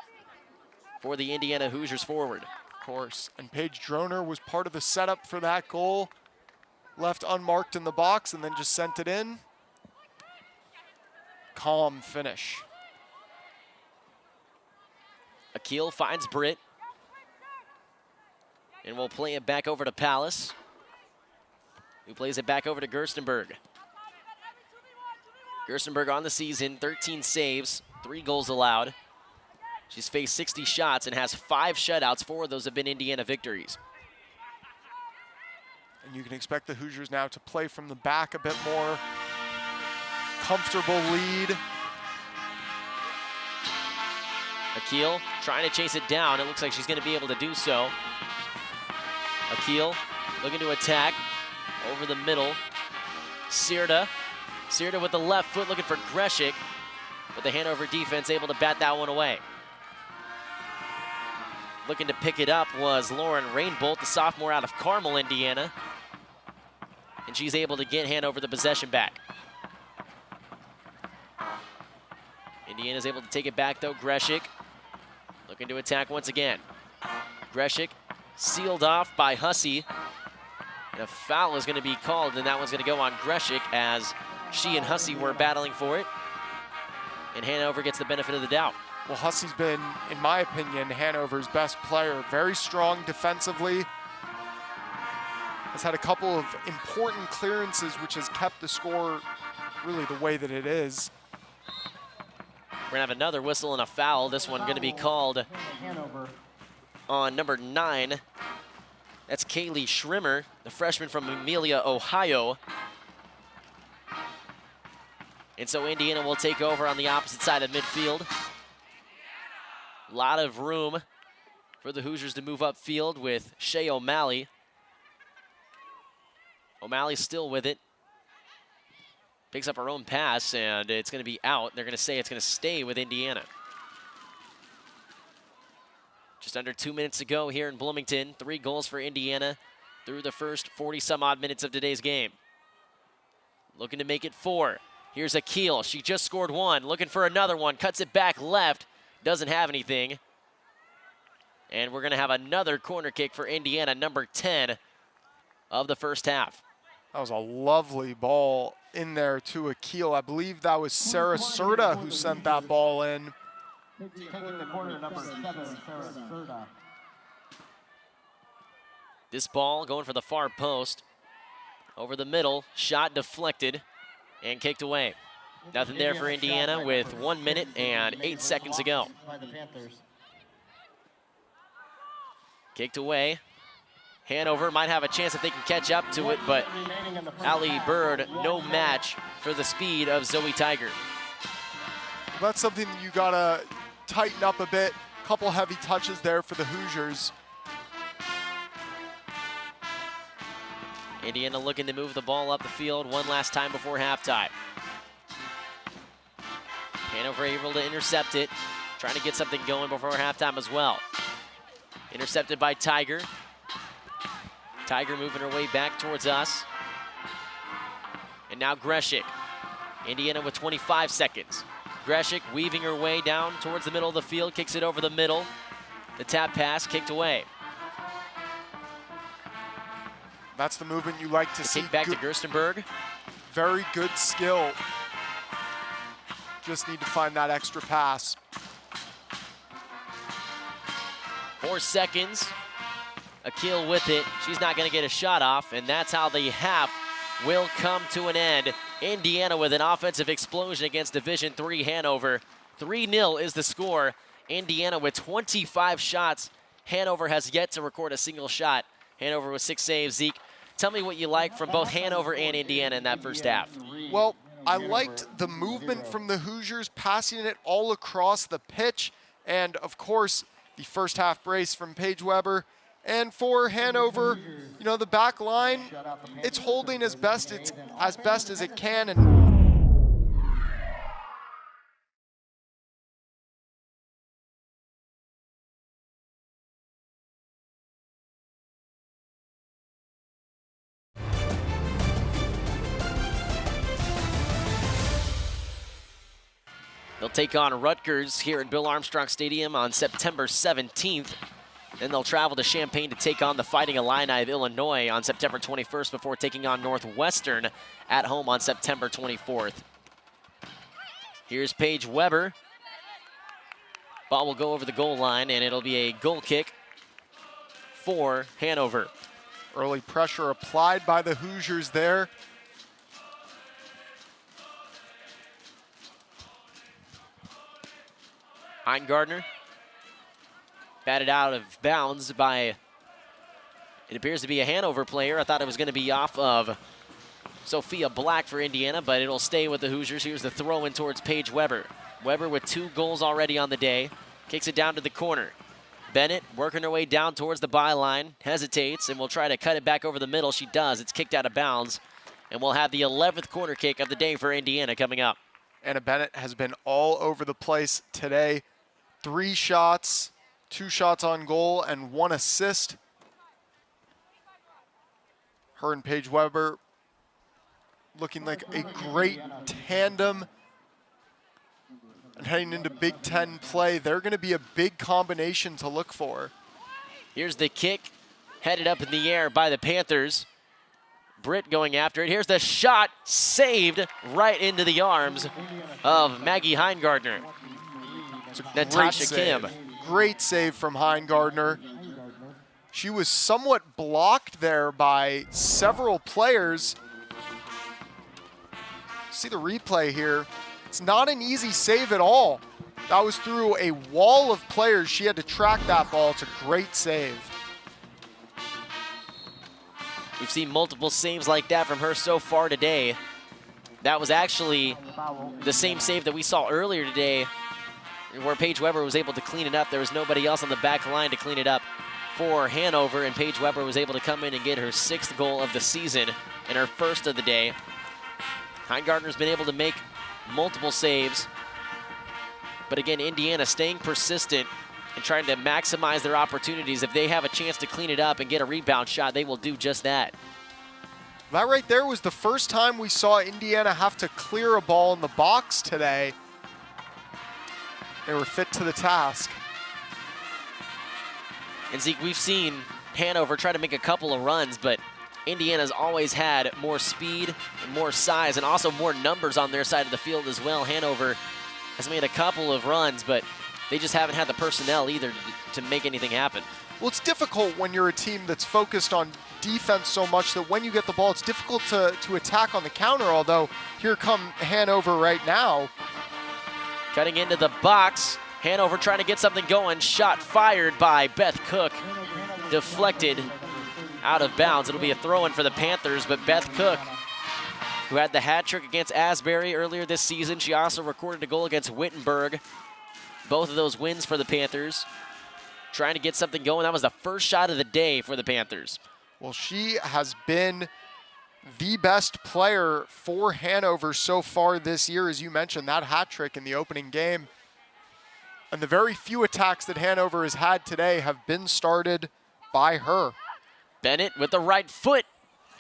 for the Indiana Hoosiers forward. Course. And Paige Droner was part of the setup for that goal. Left unmarked in the box and then just sent it in. Calm finish. Akil finds Britt. And we'll play it back over to Palace, who plays it back over to Gerstenberg. Gerstenberg on the season, 13 saves, 3 goals allowed. She's faced 60 shots and has 5 shutouts. 4 of those have been Indiana victories. And you can expect the Hoosiers now to play from the back a bit more. Comfortable lead. Akil trying to chase it down. It looks like she's going to be able to do so. Akil looking to attack over the middle. Sirda with the left foot looking for Greshik, but the Hanover defense able to bat that one away. Looking to pick it up was Lauren Rainbolt, the sophomore out of Carmel, Indiana. And she's able to get Hanover the possession back. Indiana's able to take it back though. Greshik looking to attack once again. Greshik sealed off by Hussey. And a foul is going to be called, and that one's going to go on Greshik as she and Hussey were battling for it. And Hanover gets the benefit of the doubt. Well, Hussey's been, in my opinion, Hanover's best player. Very strong defensively. Has had a couple of important clearances, which has kept the score really the way that it is. We're gonna have another whistle and a foul. This one gonna be called on number 9. That's Kaylee Schrimmer, the freshman from Amelia, Ohio. And so Indiana will take over on the opposite side of midfield. A lot of room for the Hoosiers to move upfield with Shea O'Malley. O'Malley's still with it. Picks up her own pass, and it's going to be out. They're going to say it's going to stay with Indiana. Just under 2 minutes to go here in Bloomington. 3 goals for Indiana through the first 40-some-odd minutes of today's game. Looking to make it 4. Here's Akil. She just scored 1. Looking for another one. Cuts it back left. Doesn't have anything. And we're going to have another corner kick for Indiana, number 10 of the first half. That was a lovely ball in there to Akil. I believe that was Sarah Serta who sent that ball in. Taking the corner, number 7, Sarah Serta. This ball going for the far post. Over the middle, shot deflected and kicked away. Nothing there for Indiana with 1 minute and 8 seconds to go. Kicked away. Hanover might have a chance if they can catch up to it, but Allie Bird, no match for the speed of Zoe Tiger. That's something that you gotta tighten up a bit. Couple heavy touches there for the Hoosiers. Indiana looking to move the ball up the field one last time before halftime. Hanover able to intercept it, trying to get something going before halftime as well. Intercepted by Tiger. Tiger moving her way back towards us. And now Greshik. Indiana with 25 seconds. Greshik weaving her way down towards the middle of the field, kicks it over the middle. The tap pass kicked away. That's the movement you like to see. Kick back to Gerstenberg. Very good skill. Just need to find that extra pass. 4 seconds. Akil with it. She's not going to get a shot off, and that's how the half will come to an end. Indiana with an offensive explosion against Division III Hanover. 3-0 is the score. Indiana with 25 shots. Hanover has yet to record a single shot. Hanover with 6 saves. Zeke, tell me what you like from both Hanover and Indiana in that first half. Well, I liked the movement from the Hoosiers, passing it all across the pitch, and of course, the first half brace from Paige Weber. And for Hanover, you know, the back line, it's holding as best as it can. And they'll take on Rutgers here at Bill Armstrong Stadium on September 17th. Then they'll travel to Champaign to take on the Fighting Illini of Illinois on September 21st before taking on Northwestern at home on September 24th. Here's Paige Weber. Ball will go over the goal line, and it'll be a goal kick for Hanover. Early pressure applied by the Hoosiers there. Heingardner Batted out of bounds by, it appears to be a Hanover player. I thought it was going to be off of Sophia Black for Indiana, but it'll stay with the Hoosiers. Here's the throw in towards Paige Weber. Weber with 2 goals already on the day. Kicks it down to the corner. Bennett working her way down towards the byline. Hesitates and will try to cut it back over the middle. She does. It's kicked out of bounds. And we'll have the 11th corner kick of the day for Indiana coming up. Anna Bennett has been all over the place today. 3 shots, 2 shots on goal, and 1 assist. Her and Paige Weber looking like a great tandem. And heading into Big Ten play, they're going to be a big combination to look for. Here's the kick, headed up in the air by the Panthers. Britt going after it. Here's the shot, saved right into the arms of Maggie Heingardner. Natasha Kim. Great save from Heingardner. She was somewhat blocked there by several players. See the replay here. It's not an easy save at all. That was through a wall of players. She had to track that ball. It's a great save. We've seen multiple saves like that from her so far today. That was actually the same save that we saw earlier today where Paige Weber was able to clean it up. There was nobody else on the back line to clean it up for Hanover, and Paige Weber was able to come in and get her 6th goal of the season and her 1st of the day. Heingardner's been able to make multiple saves. But again, Indiana staying persistent and trying to maximize their opportunities. If they have a chance to clean it up and get a rebound shot, they will do just that. That right there was the first time we saw Indiana have to clear a ball in the box today. They were fit to the task. And Zeke, we've seen Hanover try to make a couple of runs, but Indiana's always had more speed and more size and also more numbers on their side of the field as well. Hanover has made a couple of runs, but they just haven't had the personnel either to make anything happen. Well, it's difficult when you're a team that's focused on defense so much that when you get the ball, it's difficult to attack on the counter, although here come Hanover right now. Cutting into the box, Hanover trying to get something going. Shot fired by Beth Cook, deflected out of bounds. It'll be a throw-in for the Panthers, but Beth Cook, who had the hat trick against Asbury earlier this season, she also recorded a goal against Wittenberg. Both of those wins for the Panthers. Trying to get something going. That was the first shot of the day for the Panthers. Well, she has been the best player for Hanover so far this year, as you mentioned, that hat trick in the opening game. And the very few attacks that Hanover has had today have been started by her. Bennett with the right foot.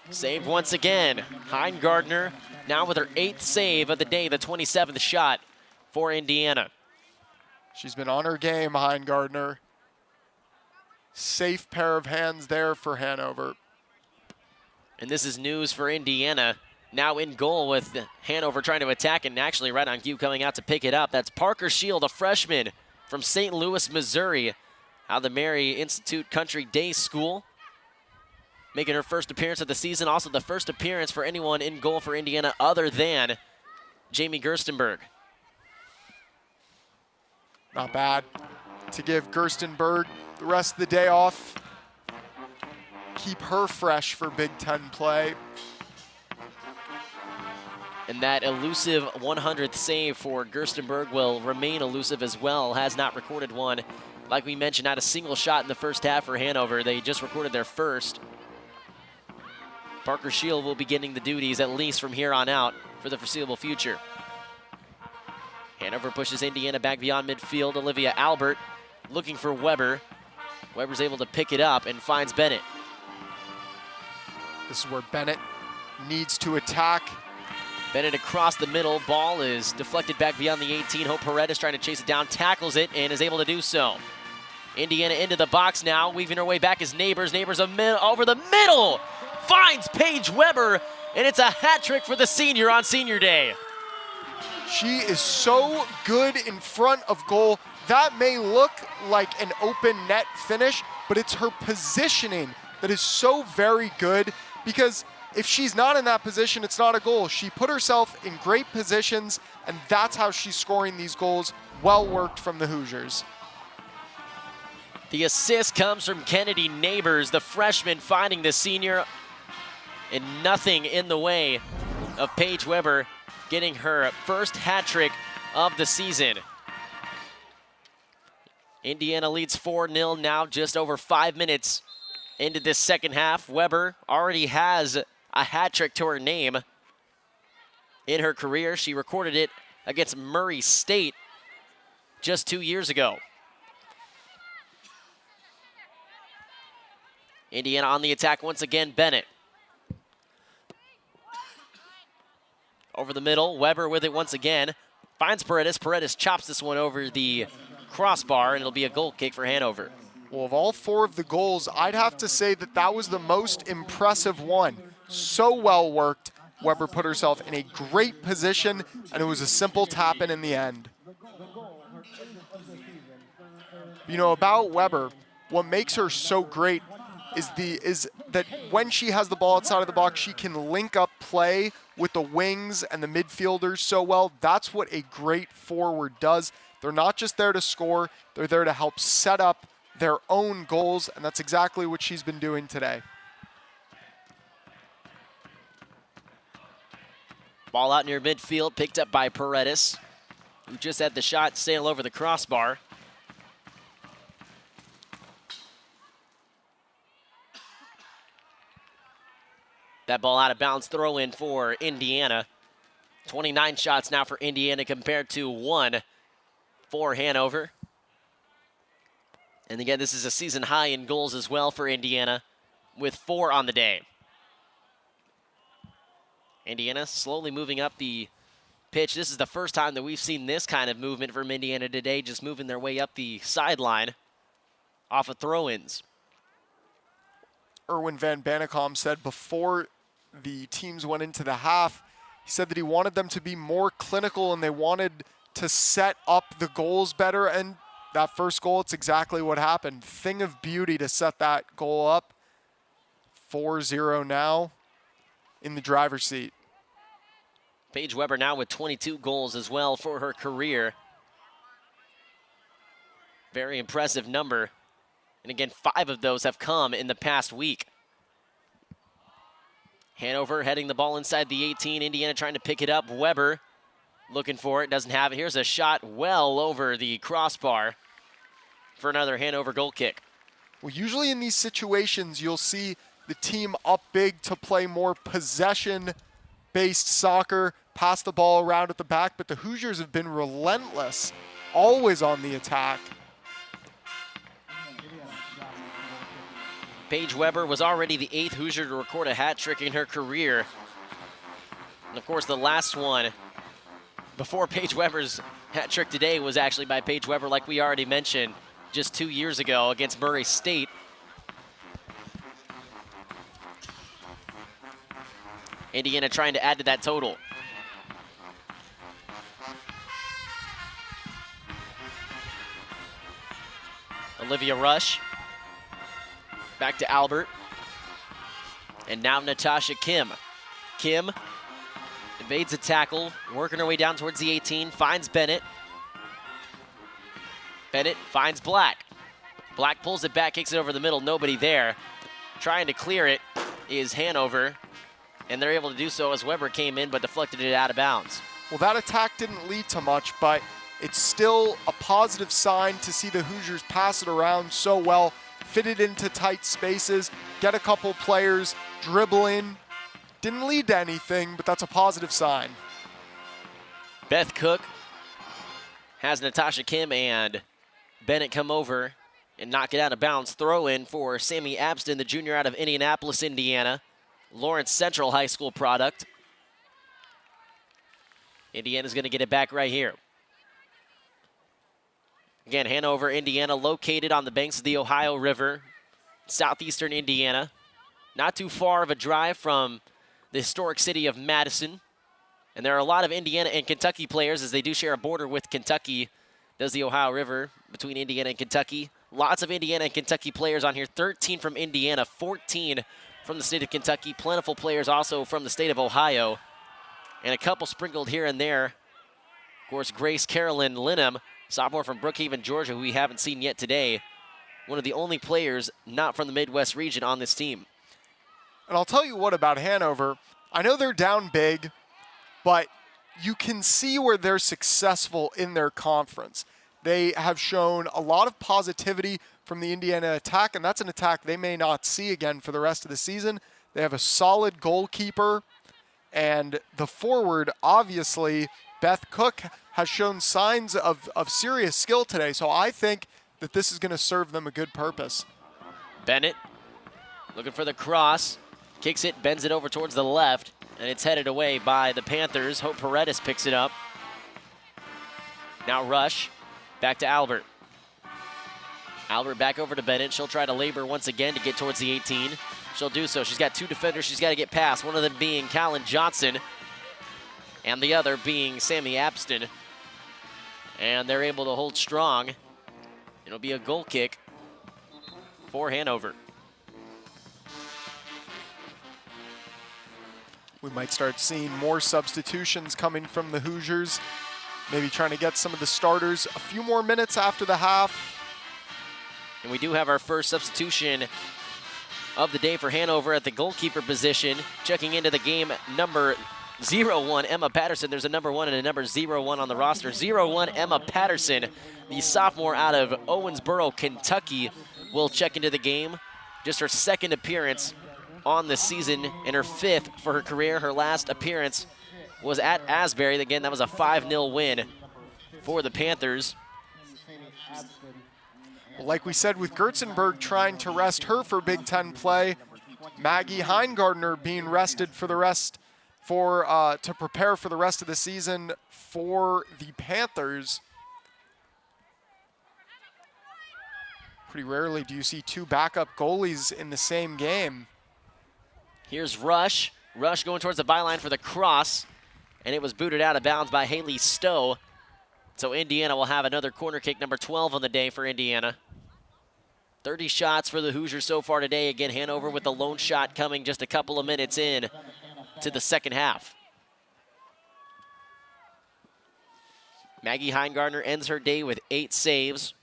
Saved once again. Heingardner now with her 8th save of the day, the 27th shot for Indiana. She's been on her game, Heingardner. Safe pair of hands there for Hanover. And this is news for Indiana. Now in goal with Hanover trying to attack and actually right on cue coming out to pick it up. That's Parker Shield, a freshman from St. Louis, Missouri, out of the Mary Institute Country Day School. Making her first appearance of the season, also the first appearance for anyone in goal for Indiana other than Jamie Gerstenberg. Not bad to give Gerstenberg the rest of the day off. Keep her fresh for Big Ten play. And that elusive 100th save for Gerstenberg will remain elusive as well. Has not recorded one. Like we mentioned, not a single shot in the first half for Hanover. They just recorded their first. Parker Shield will be getting the duties at least from here on out for the foreseeable future. Hanover pushes Indiana back beyond midfield. Olivia Albert looking for Weber. Weber's able to pick it up and finds Bennett. This is where Bennett needs to attack. Bennett across the middle. Ball is deflected back beyond the 18. Hope Paredes trying to chase it down, tackles it, and is able to do so. Indiana into the box now, weaving her way back as Neighbors. Neighbors over the middle, finds Paige Weber, and it's a hat trick for the senior on senior day. She is so good in front of goal. That may look like an open net finish, but it's her positioning that is so very good, because if she's not in that position, it's not a goal. She put herself in great positions, and that's how she's scoring these goals. Well worked from the Hoosiers. The assist comes from Kennedy Neighbors, the freshman finding the senior, and nothing in the way of Paige Weber getting her first hat trick of the season. Indiana leads 4-0 now, just over 5 minutes into this second half. Weber already has a hat trick to her name in her career. She recorded it against Murray State just 2 years ago. Indiana on the attack once again. Bennett. Over the middle, Weber with it once again. Finds Paredes. Paredes chops this one over the crossbar, and it'll be a goal kick for Hanover. Well, of all 4 of the goals, I'd have to say that that was the most impressive one. So well worked. Weber put herself in a great position, and it was a simple tap-in in the end. You know, about Weber, what makes her so great is that when she has the ball outside of the box, she can link up play with the wings and the midfielders so well. That's what a great forward does. They're not just there to score, they're there to help set up their own goals, and that's exactly what she's been doing today. Ball out near midfield, picked up by Paredes, who just had the shot sail over the crossbar. That ball out of bounds, throw in for Indiana. 29 shots now for Indiana compared to 1 for Hanover. And again, this is a season high in goals as well for Indiana, with 4 on the day. Indiana slowly moving up the pitch. This is the first time that we've seen this kind of movement from Indiana today, just moving their way up the sideline off of throw-ins. Erwin Van Bannekom said before the teams went into the half, he said that he wanted them to be more clinical and they wanted to set up the goals better, and that first goal, it's exactly what happened. Thing of beauty to set that goal up. 4-0 now in the driver's seat. Paige Weber now with 22 goals as well for her career. Very impressive number. And again, 5 of those have come in the past week. Hanover heading the ball inside the 18. Indiana trying to pick it up. Weber looking for it, doesn't have it. Here's a shot well over the crossbar for another Hanover goal kick. Well, usually in these situations, you'll see the team up big to play more possession-based soccer, pass the ball around at the back, but the Hoosiers have been relentless, always on the attack. Paige Weber was already the 8th Hoosier to record a hat trick in her career. And of course, the last one before Paige Weber's hat trick today was actually by Paige Weber, like we already mentioned, just 2 years ago against Murray State. Indiana trying to add to that total. Olivia Rush. Back to Albert. And now Natasha Kim. Kim evades a tackle, working her way down towards the 18, finds Bennett. Bennett finds Black. Black pulls it back, kicks it over the middle, nobody there. Trying to clear it is Hanover, and they're able to do so as Weber came in but deflected it out of bounds. Well, that attack didn't lead to much, but it's still a positive sign to see the Hoosiers pass it around so well, fit it into tight spaces, get a couple players, dribble in. Didn't lead to anything, but that's a positive sign. Beth Cook has Natasha Kim and Bennett come over and knock it out of bounds. Throw in for Sammy Abston, the junior out of Indianapolis, Indiana. Lawrence Central High School product. Indiana's going to get it back right here. Again, Hanover, Indiana, located on the banks of the Ohio River, southeastern Indiana. Not too far of a drive from the historic city of Madison. And there are a lot of Indiana and Kentucky players, as they do share a border with Kentucky. Does the Ohio River between Indiana and Kentucky. Lots of Indiana and Kentucky players on here. 13 from Indiana, 14 from the state of Kentucky. Plentiful players also from the state of Ohio. And a couple sprinkled here and there. Of course, Grace Carolyn Linham, sophomore from Brookhaven, Georgia, who we haven't seen yet today, one of the only players not from the Midwest region on this team. And I'll tell you what about Hanover. I know they're down big, but you can see where they're successful in their conference. They have shown a lot of positivity from the Indiana attack, and that's an attack they may not see again for the rest of the season. They have a solid goalkeeper, and the forward, obviously, Beth Cook, has shown signs of serious skill today. So I think that this is going to serve them a good purpose. Bennett looking for the cross, kicks it, bends it over towards the left, and it's headed away by the Panthers. Hope Paredes picks it up. Now Rush, back to Albert. Albert back over to Bennett. She'll try to labor once again to get towards the 18. She'll do so. She's got two defenders she's got to get past, one of them being Callan Johnson and the other being Sammy Abston. And they're able to hold strong. It'll be a goal kick for Hanover. We might start seeing more substitutions coming from the Hoosiers, maybe trying to get some of the starters a few more minutes after the half. And we do have our first substitution of the day for Hanover at the goalkeeper position. Checking into the game, number 01, Emma Patterson. There's a number 1 and a number 01 on the roster. 01, Emma Patterson, the sophomore out of Owensboro, Kentucky, will check into the game. Just her second appearance on the season and her 5th for her career. Her last appearance was at Asbury. Again, that was a 5-0 win for the Panthers. Like we said, with Gertzenberg trying to rest her for Big Ten play, Maggie Heingardner being rested for the rest to prepare for the rest of the season for the Panthers. Pretty rarely do you see two backup goalies in the same game. Here's Rush. Rush going towards the byline for the cross, and it was booted out of bounds by Haley Stowe. So Indiana will have another corner kick, number 12 on the day for Indiana. 30 shots for the Hoosiers so far today. Again, Hanover with the lone shot coming just a couple of minutes in to the second half. Maggie Heingardner ends her day with 8 saves.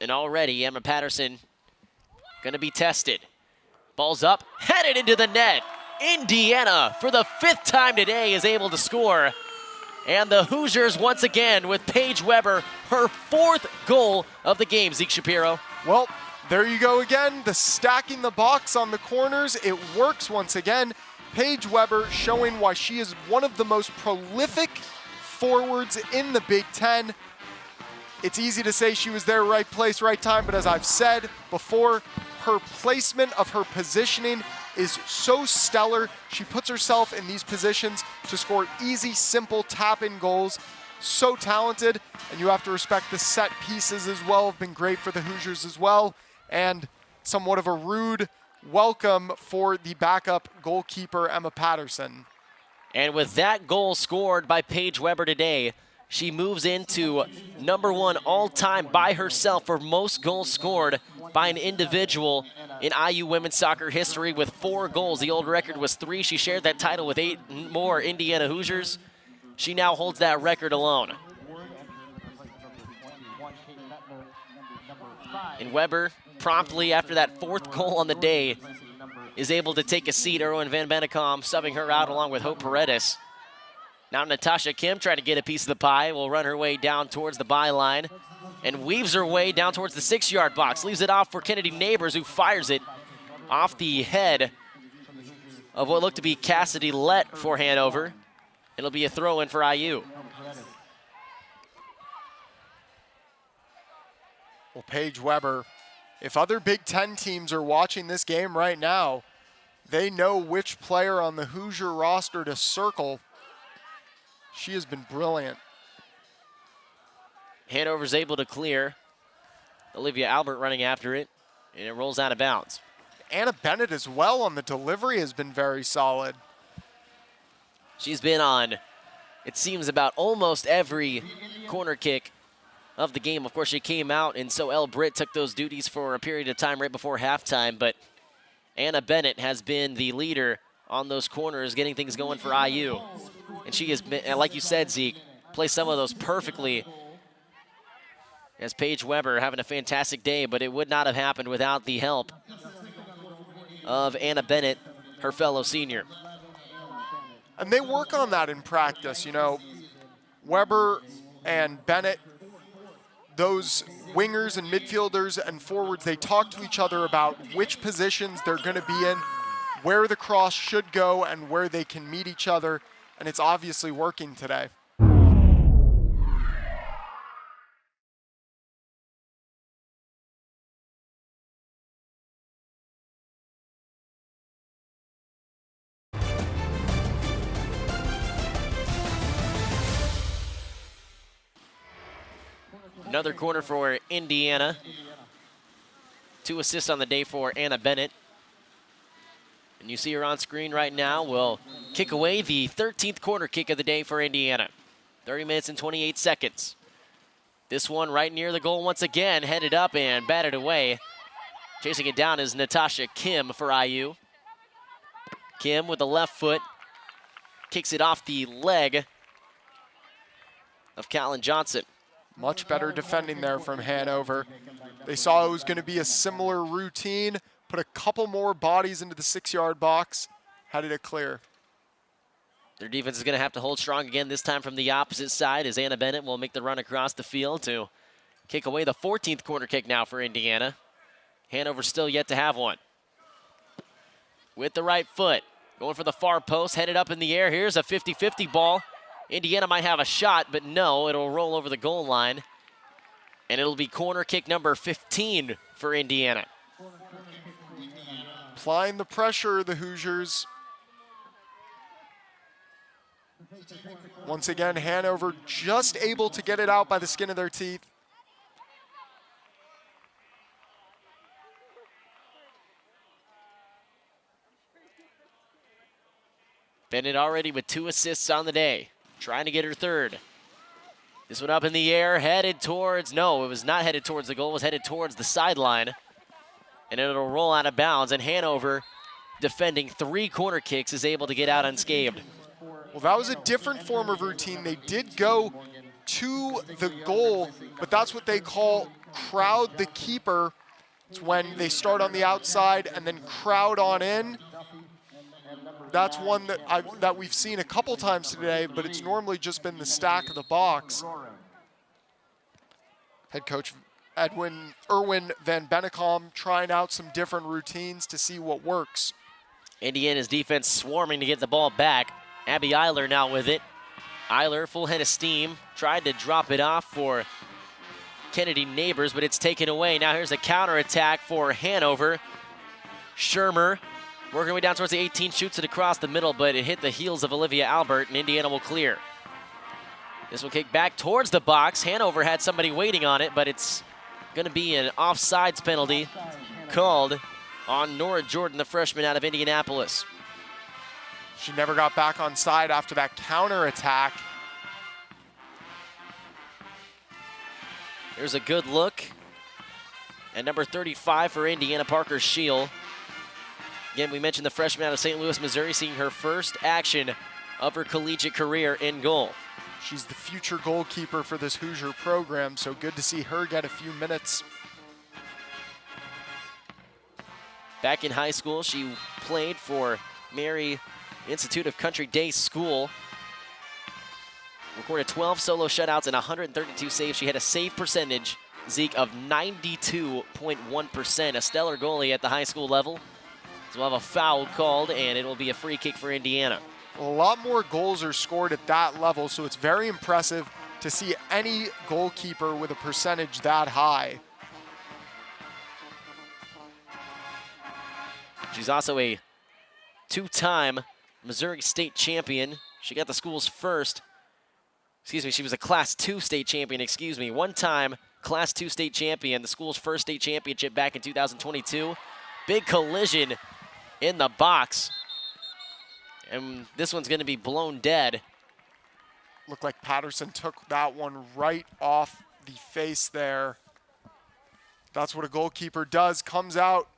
And already Emma Patterson going to be tested. Ball's up, headed into the net. Indiana, for the 5th time today, is able to score. And the Hoosiers, once again, with Paige Weber, her 4th goal of the game. Zeke Shapiro. Well, there you go again. The stacking the box on the corners. It works once again. Paige Weber showing why she is one of the most prolific forwards in the Big Ten. It's easy to say she was there, right place, right time, but as I've said before, her placement of her positioning is so stellar. She puts herself in these positions to score easy, simple tap-in goals. So talented, and you have to respect the set pieces as well. Have been great for the Hoosiers as well, and somewhat of a rude welcome for the backup goalkeeper, Emma Patterson. And with that goal scored by Paige Weber today, she moves into number 1 all-time by herself for most goals scored by an individual in IU women's soccer history with 4 goals. The old record was 3. She shared that title with 8 more Indiana Hoosiers. She now holds that record alone. And Weber, promptly after that 4th goal on the day, is able to take a seat. Erwin Van Bennekom subbing her out along with Hope Paredes. Now Natasha Kim trying to get a piece of the pie, will run her way down towards the byline and weaves her way down towards the 6-yard box. Leaves it off for Kennedy Neighbors, who fires it off the head of what looked to be Cassidy Lett for Hanover. It'll be a throw-in for IU. Well, Paige Weber, if other Big Ten teams are watching this game right now, they know which player on the Hoosier roster to circle. She has been brilliant. Hanover's able to clear. Olivia Albert running after it, and it rolls out of bounds. Anna Bennett as well on the delivery has been very solid. She's been on, it seems, about almost every corner kick of the game. Of course, she came out, and so Elle Britt took those duties for a period of time right before halftime, but Anna Bennett has been the leader on those corners, getting things going for IU. And she has been, like you said, Zeke, placed some of those perfectly as Paige Weber having a fantastic day, but it would not have happened without the help of Anna Bennett, her fellow senior. And they work on that in practice. You know, Weber and Bennett, those wingers and midfielders and forwards, they talk to each other about which positions they're going to be in, where the cross should go, and where they can meet each other. And it's obviously working today. Another corner for Indiana. 2 assists on the day for Anna Bennett. And you see her on screen right now. Will kick away the 13th corner kick of the day for Indiana. 30 minutes and 28 seconds. This one right near the goal once again, headed up and batted away. Chasing it down is Natasha Kim for IU. Kim with the left foot. Kicks it off the leg of Callan Johnson. Much better defending there from Hanover. They saw it was going to be a similar routine, put a couple more bodies into the 6-yard box, headed it clear. Their defense is going to have to hold strong again, this time from the opposite side, as Anna Bennett will make the run across the field to kick away the 14th corner kick now for Indiana. Hanover still yet to have one. With the right foot, going for the far post, headed up in the air. Here's a 50-50 ball. Indiana might have a shot, but no, it'll roll over the goal line. And it'll be corner kick number 15 for Indiana. Applying the pressure, the Hoosiers. Once again, Hanover just able to get it out by the skin of their teeth. Bennett already with 2 assists on the day. Trying to get her third. This one up in the air, headed towards, no, it was not headed towards the goal, it was headed towards the sideline. And it'll roll out of bounds, and Hanover, defending 3 corner kicks, is able to get out unscathed. Well, that was a different form of routine. They did go to the goal, but that's what they call crowd the keeper. It's when they start on the outside and then crowd on in. That's one that we've seen a couple times today, but it's normally just been the stack of the box. Head coach Erwin Van Bennekom trying out some different routines to see what works. Indiana's defense swarming to get the ball back. Abby Eiler now with it. Eiler, full head of steam, tried to drop it off for Kennedy Neighbors, but it's taken away. Now here's a counterattack for Hanover. Shermer working way down towards the 18, shoots it across the middle, but it hit the heels of Olivia Albert, and Indiana will clear. This will kick back towards the box. Hanover had somebody waiting on it, but it's going to be an offsides penalty called on Nora Jordan, the freshman out of Indianapolis. She never got back on side after that counterattack. There's a good look. And number 35 for Indiana, Parker Scheel. Again, we mentioned the freshman out of St. Louis, Missouri, seeing her first action of her collegiate career in goal. She's the future goalkeeper for this Hoosier program, so good to see her get a few minutes. Back in high school, she played for Mary Institute of Country Day School. Recorded 12 solo shutouts and 132 saves. She had a save percentage, Zeke, of 92.1%. A stellar goalie at the high school level. So we'll have a foul called, and it will be a free kick for Indiana. A lot more goals are scored at that level, so it's very impressive to see any goalkeeper with a percentage that high. She's also a 2-time Missouri State champion. She got the school's first, she was a Class 2 state champion, 1-time Class 2 state champion, the school's first state championship back in 2022. Big collision in the box. And this one's going to be blown dead. Looked like Patterson took that one right off the face there. That's what a goalkeeper does, comes out,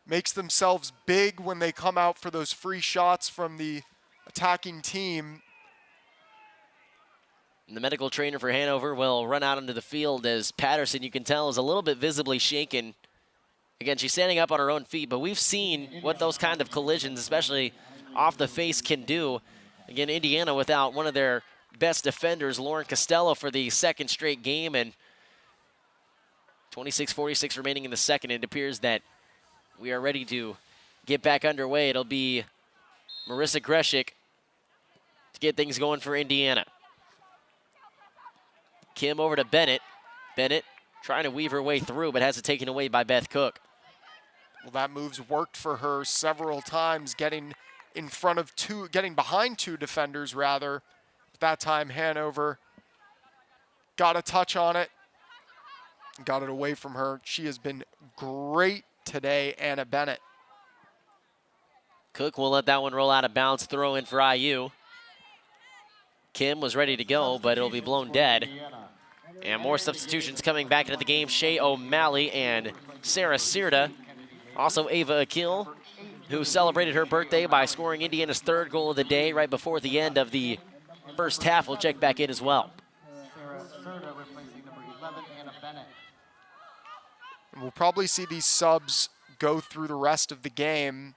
makes themselves big when they come out for those free shots from the attacking team. And the medical trainer for Hanover will run out onto the field as Patterson, you can tell, is a little bit visibly shaken. Again, she's standing up on her own feet, but we've seen what those kind of collisions, especially off the face, can do. Again, Indiana without one of their best defenders, Lauren Costello, for the second straight game, and 26:46 remaining in the second. It appears that we are ready to get back underway. It'll be Marissa Greshik to get things going for Indiana. Kim over to Bennett. Bennett trying to weave her way through, but has it taken away by Beth Cook. Well, that move's worked for her several times, getting in front of getting behind two defenders rather. But that time Hanover got a touch on it, got it away from her. She has been great today, Anna Bennett. Cook will let that one roll out of bounds, throw in for IU. Kim was ready to go, but it'll be blown dead. And more substitutions coming back into the game. Shea O'Malley and Sarah Sirda. Also Ava Akil, who celebrated her birthday by scoring Indiana's third goal of the day right before the end of the first half. Will check back in as well. Sarah Sirda replacing number 11, Anna Bennett. And we'll probably see these subs go through the rest of the game.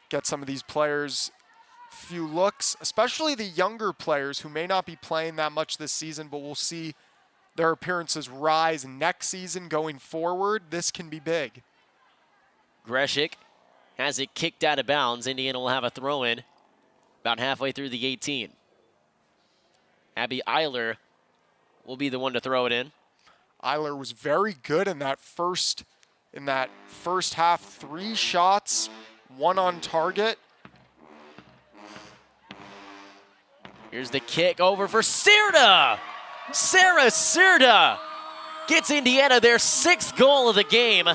Get some of these players few looks, especially the younger players who may not be playing that much this season, but we'll see their appearances rise next season going forward. This can be big. Greshik has it kicked out of bounds. Indiana will have a throw-in about halfway through the 18. Abby Eiler will be the one to throw it in. Eiler was very good in that first half. 3 shots, 1 on target. Here's the kick over for Sirda. Sarah Sirda gets Indiana their 6th goal of the game.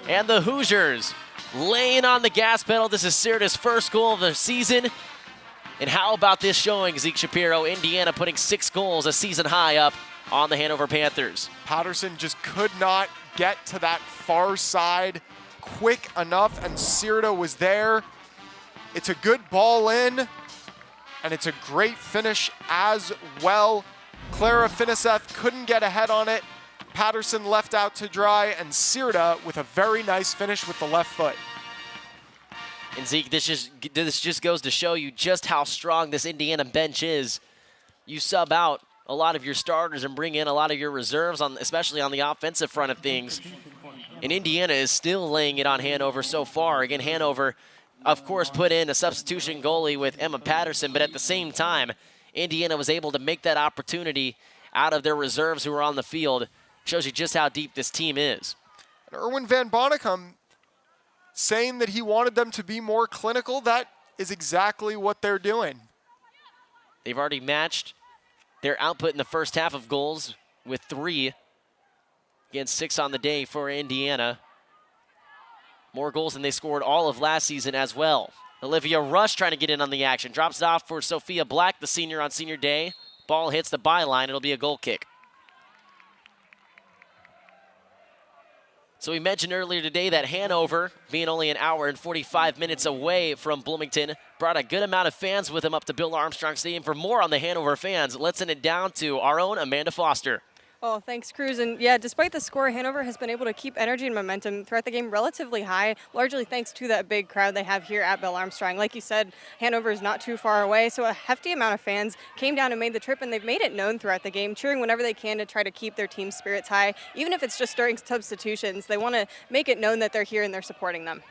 And the Hoosiers laying on the gas pedal. This is Sirda's first goal of the season. And how about this showing, Zeke Shapiro? Indiana putting 6 goals, a season high, up on the Hanover Panthers. Patterson just could not get to that far side quick enough, and Sirda was there. It's a good ball in. And it's a great finish as well. Clara Finiseth couldn't get ahead on it. Patterson left out to dry, and Sirda with a very nice finish with the left foot. And Zeke, this just goes to show you just how strong this Indiana bench is. You sub out a lot of your starters and bring in a lot of your reserves, especially on the offensive front of things. And Indiana is still laying it on Hanover so far. Again, Hanover, of course, put in a substitution goalie with Emma Patterson, but at the same time, Indiana was able to make that opportunity out of their reserves who were on the field. Shows you just how deep this team is. And Erwin Van Bonnekom saying that he wanted them to be more clinical. That is exactly what they're doing. They've already matched their output in the first half of goals with 3. Again, 6 on the day for Indiana. More goals than they scored all of last season as well. Olivia Rush trying to get in on the action. Drops it off for Sophia Black, the senior on senior day. Ball hits the byline. It'll be a goal kick. So we mentioned earlier today that Hanover, being only an hour and 45 minutes away from Bloomington, brought a good amount of fans with him up to Bill Armstrong Stadium. For more on the Hanover fans, let's send it down to our own Amanda Foster. Oh, thanks, Cruz. And yeah, despite the score, Hanover has been able to keep energy and momentum throughout the game relatively high, largely thanks to that big crowd they have here at Bill Armstrong. Like you said, Hanover is not too far away, so a hefty amount of fans came down and made the trip, and they've made it known throughout the game, cheering whenever they can to try to keep their team spirits high. Even if it's just during substitutions, they want to make it known that they're here and they're supporting them.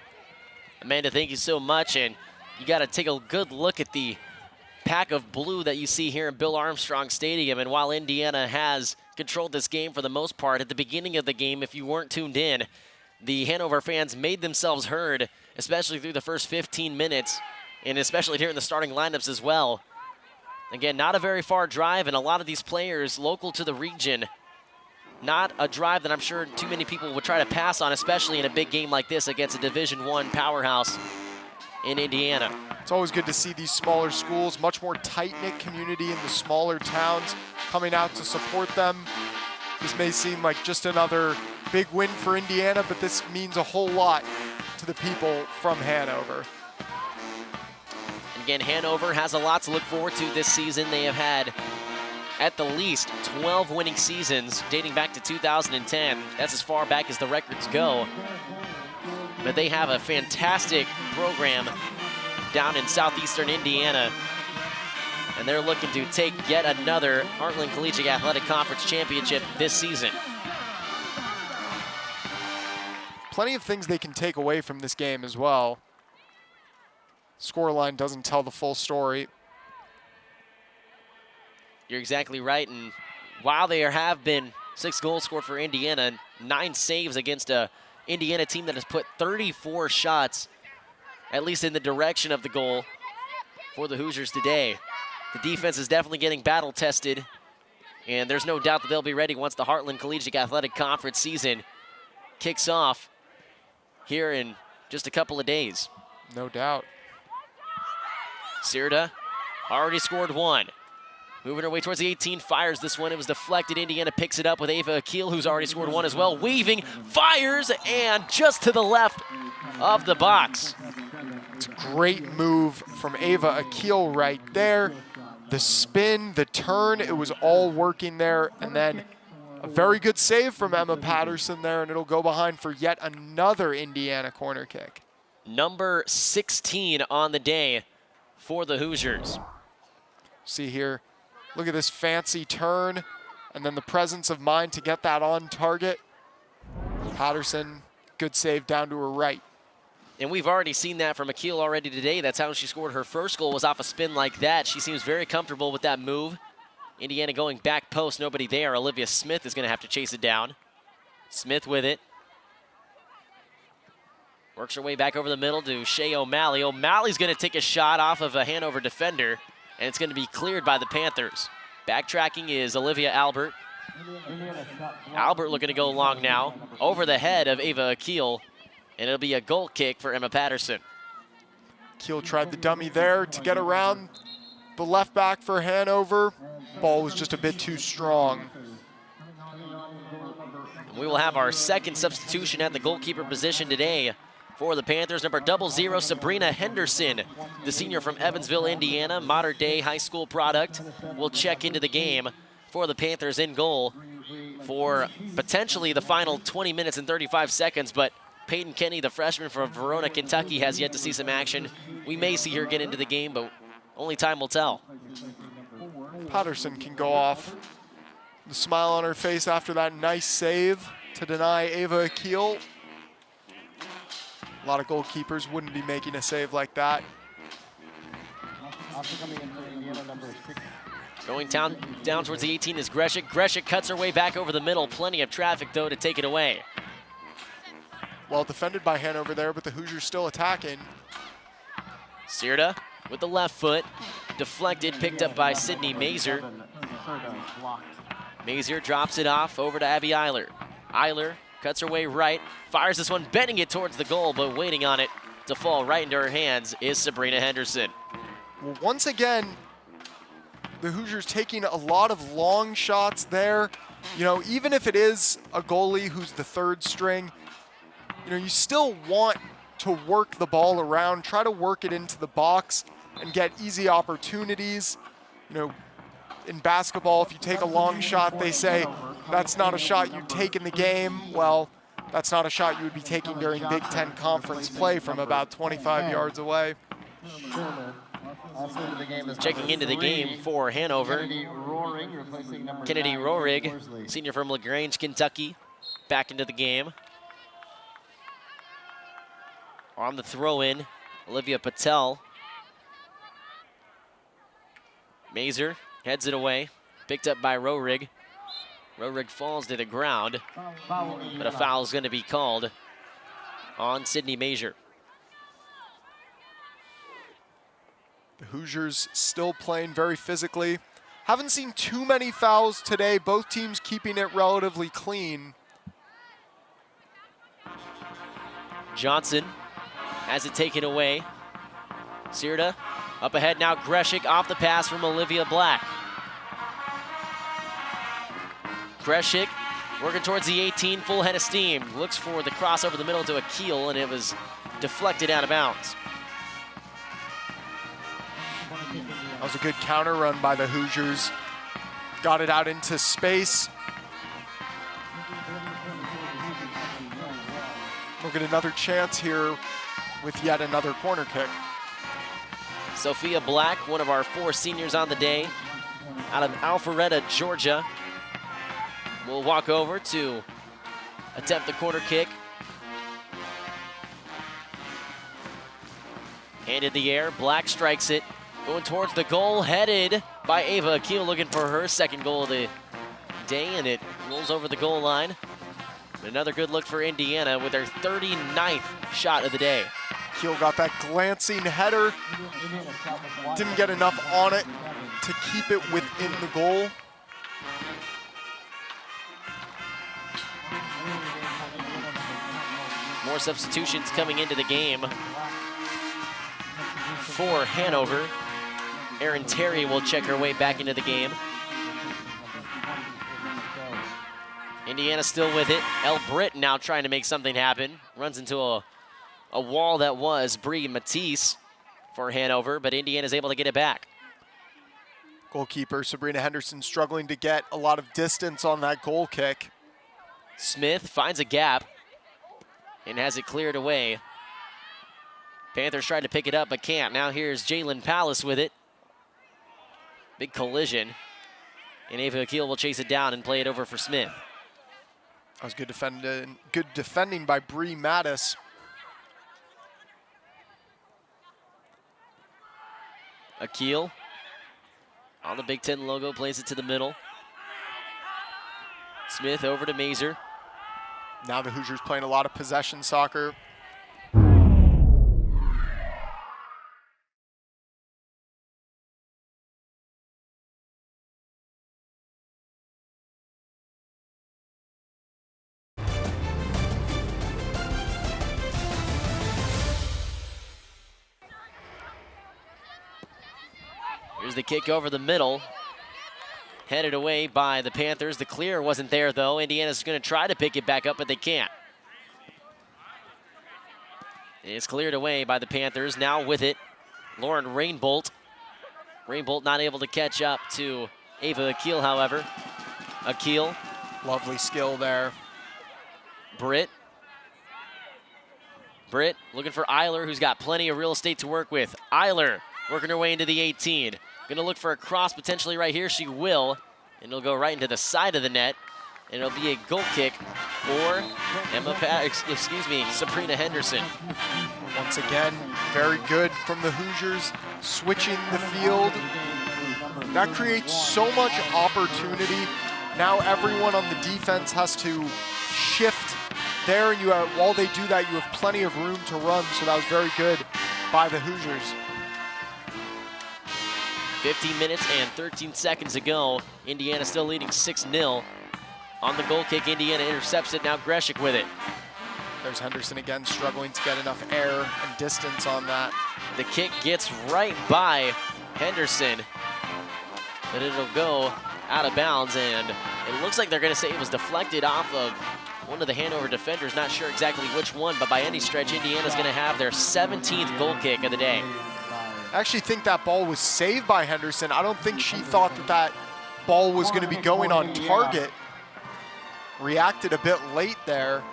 Amanda, thank you so much, and you got to take a good look at the pack of blue that you see here in Bill Armstrong Stadium. And while Indiana has controlled this game for the most part, at the beginning of the game, if you weren't tuned in, the Hanover fans made themselves heard, especially through the first 15 minutes, and especially here in the starting lineups as well. Again, not a very far drive, and a lot of these players local to the region. Not a drive that I'm sure too many people would try to pass on, especially in a big game like this against a Division I powerhouse in Indiana. It's always good to see these smaller schools, much more tight-knit community in the smaller towns coming out to support them. This may seem like just another big win for Indiana, but this means a whole lot to the people from Hanover. And Again, Hanover has a lot to look forward to this season. They have had at the least 12 winning seasons dating back to 2010. That's as far back as the records go. But they have a fantastic program down in southeastern Indiana. And they're looking to take yet another Heartland Collegiate Athletic Conference championship this season. Plenty of things they can take away from this game as well. Scoreline doesn't tell the full story. You're exactly right, and while there have been 6 goals scored for Indiana, 9 saves against a Indiana team that has put 34 shots, at least in the direction of the goal, for the Hoosiers today. The defense is definitely getting battle tested, and there's no doubt that they'll be ready once the Heartland Collegiate Athletic Conference season kicks off here in just a couple of days. No doubt. Sirda already scored 1. Moving her way towards the 18, fires this one. It was deflected. Indiana picks it up with Ava Akil, who's already scored 1 as well. Weaving, fires, and just to the left of the box. It's a great move from Ava Akil right there. The spin, the turn, it was all working there. And then a very good save from Emma Patterson there, and it'll go behind for yet another Indiana corner kick. Number 16 on the day for the Hoosiers. See here, look at this fancy turn, and then the presence of mind to get that on target. Patterson, good save down to her right. And we've already seen that from Akil already today. That's how she scored her first goal, was off a spin like that. She seems very comfortable with that move. Indiana going back post, nobody there. Olivia Smith is going to have to chase it down. Smith with it. Works her way back over the middle to Shea O'Malley. O'Malley's going to take a shot off of a Hanover defender, and it's going to be cleared by the Panthers. Backtracking is Olivia Albert. Albert looking to go long now, over the head of Ava Akil, and it'll be a goal kick for Emma Patterson. Akil tried the dummy there to get around the left back for Hanover. Ball was just a bit too strong. We will have our second substitution at the goalkeeper position today for the Panthers. Number 00, Sabrina Henderson, the senior from Evansville, Indiana, modern-day high school product, will check into the game for the Panthers in goal for potentially the final 20 minutes and 35 seconds, but Peyton Kenny, the freshman from Verona, Kentucky, has yet to see some action. We may see her get into the game, but only time will tell. Patterson can go off. The smile on her face after that nice save to deny Ava Akil. A lot of goalkeepers wouldn't be making a save like that. Going down towards the 18 is Greshik. Greshik cuts her way back over the middle. Plenty of traffic, though, to take it away. Well defended by Hanover there, but the Hoosiers still attacking. Sirda with the left foot. Deflected, picked up by Sydney Mazer. Mazer drops it off over to Abby Eiler. Eiler cuts her way right, fires this one, bending it towards the goal, but waiting on it to fall right into her hands is Sabrina Henderson. Well, once again, the Hoosiers taking a lot of long shots there. You know, even if it is a goalie who's the third string, you know, you still want to work the ball around, try to work it into the box and get easy opportunities. You know, in basketball, if you take a long shot, they say that's not a shot you'd take in the game. Well, that's not a shot you would be taking during Big Ten conference play from about 25 yards away. Checking into the game for Hanover, Kennedy Rohrig, senior from LaGrange, Kentucky, back into the game. On the throw-in, Olivia Patel. Mazer heads it away, picked up by Rohrig. Rohrig falls to the ground, but a foul is going to be called on Sydney Mazer. The Hoosiers still playing very physically. Haven't seen too many fouls today, both teams keeping it relatively clean. Johnson has it taken away. Sirda up ahead now, Greshik off the pass from Olivia Black. Greshik working towards the 18, full head of steam. Looks for the cross over the middle to Akil, and it was deflected out of bounds. That was a good counter run by the Hoosiers. Got it out into space. We'll get another chance here with yet another corner kick. Sophia Black, one of our 4 seniors on the day, out of Alpharetta, Georgia, will walk over to attempt the corner kick. Hand in the air, Black strikes it. Going towards the goal, headed by Ava Akil, looking for her second goal of the day, and it rolls over the goal line. Another good look for Indiana with their 39th shot of the day. Akil got that glancing header. Didn't get enough on it to keep it within the goal. More substitutions coming into the game for Hanover. Erin Terry will check her way back into the game. Indiana still with it. El Britt now trying to make something happen. Runs into a wall that was Bree Matisse for Hanover, but Indiana's able to get it back. Goalkeeper Sabrina Henderson struggling to get a lot of distance on that goal kick. Smith finds a gap and has it cleared away. Panthers tried to pick it up but can't. Now here's Jalen Palace with it. Big collision. And Ava Akil will chase it down and play it over for Smith. That was good defending by Bree Mattis. Akil on the Big Ten logo, plays it to the middle. Smith over to Mazer. Now the Hoosiers playing a lot of possession soccer. Here's the kick over the middle. Headed away by the Panthers. The clear wasn't there, though. Indiana's going to try to pick it back up, but they can't. It's cleared away by the Panthers. Now with it, Lauren Rainbolt. Rainbolt not able to catch up to Ava Akil, however. Akil. Lovely skill there. Britt looking for Eiler, who's got plenty of real estate to work with. Eiler working her way into the 18. Gonna look for a cross potentially right here. She will, and it'll go right into the side of the net. And it'll be a goal kick for Sabrina Henderson. Once again, very good from the Hoosiers, switching the field. That creates so much opportunity. Now everyone on the defense has to shift there, and while they do that, you have plenty of room to run, so that was very good by the Hoosiers. 15 minutes and 13 seconds ago. Indiana still leading 6-0. On the goal kick, Indiana intercepts it. Now Greshik with it. There's Henderson again, struggling to get enough air and distance on that. The kick gets right by Henderson, but it'll go out of bounds, and it looks like they're going to say it was deflected off of one of the Hanover defenders. Not sure exactly which one, but by any stretch, Indiana's going to have their 17th goal kick of the day. I actually think that ball was saved by Henderson. I don't think she thought that ball was going to be going on target. Reacted a bit late there.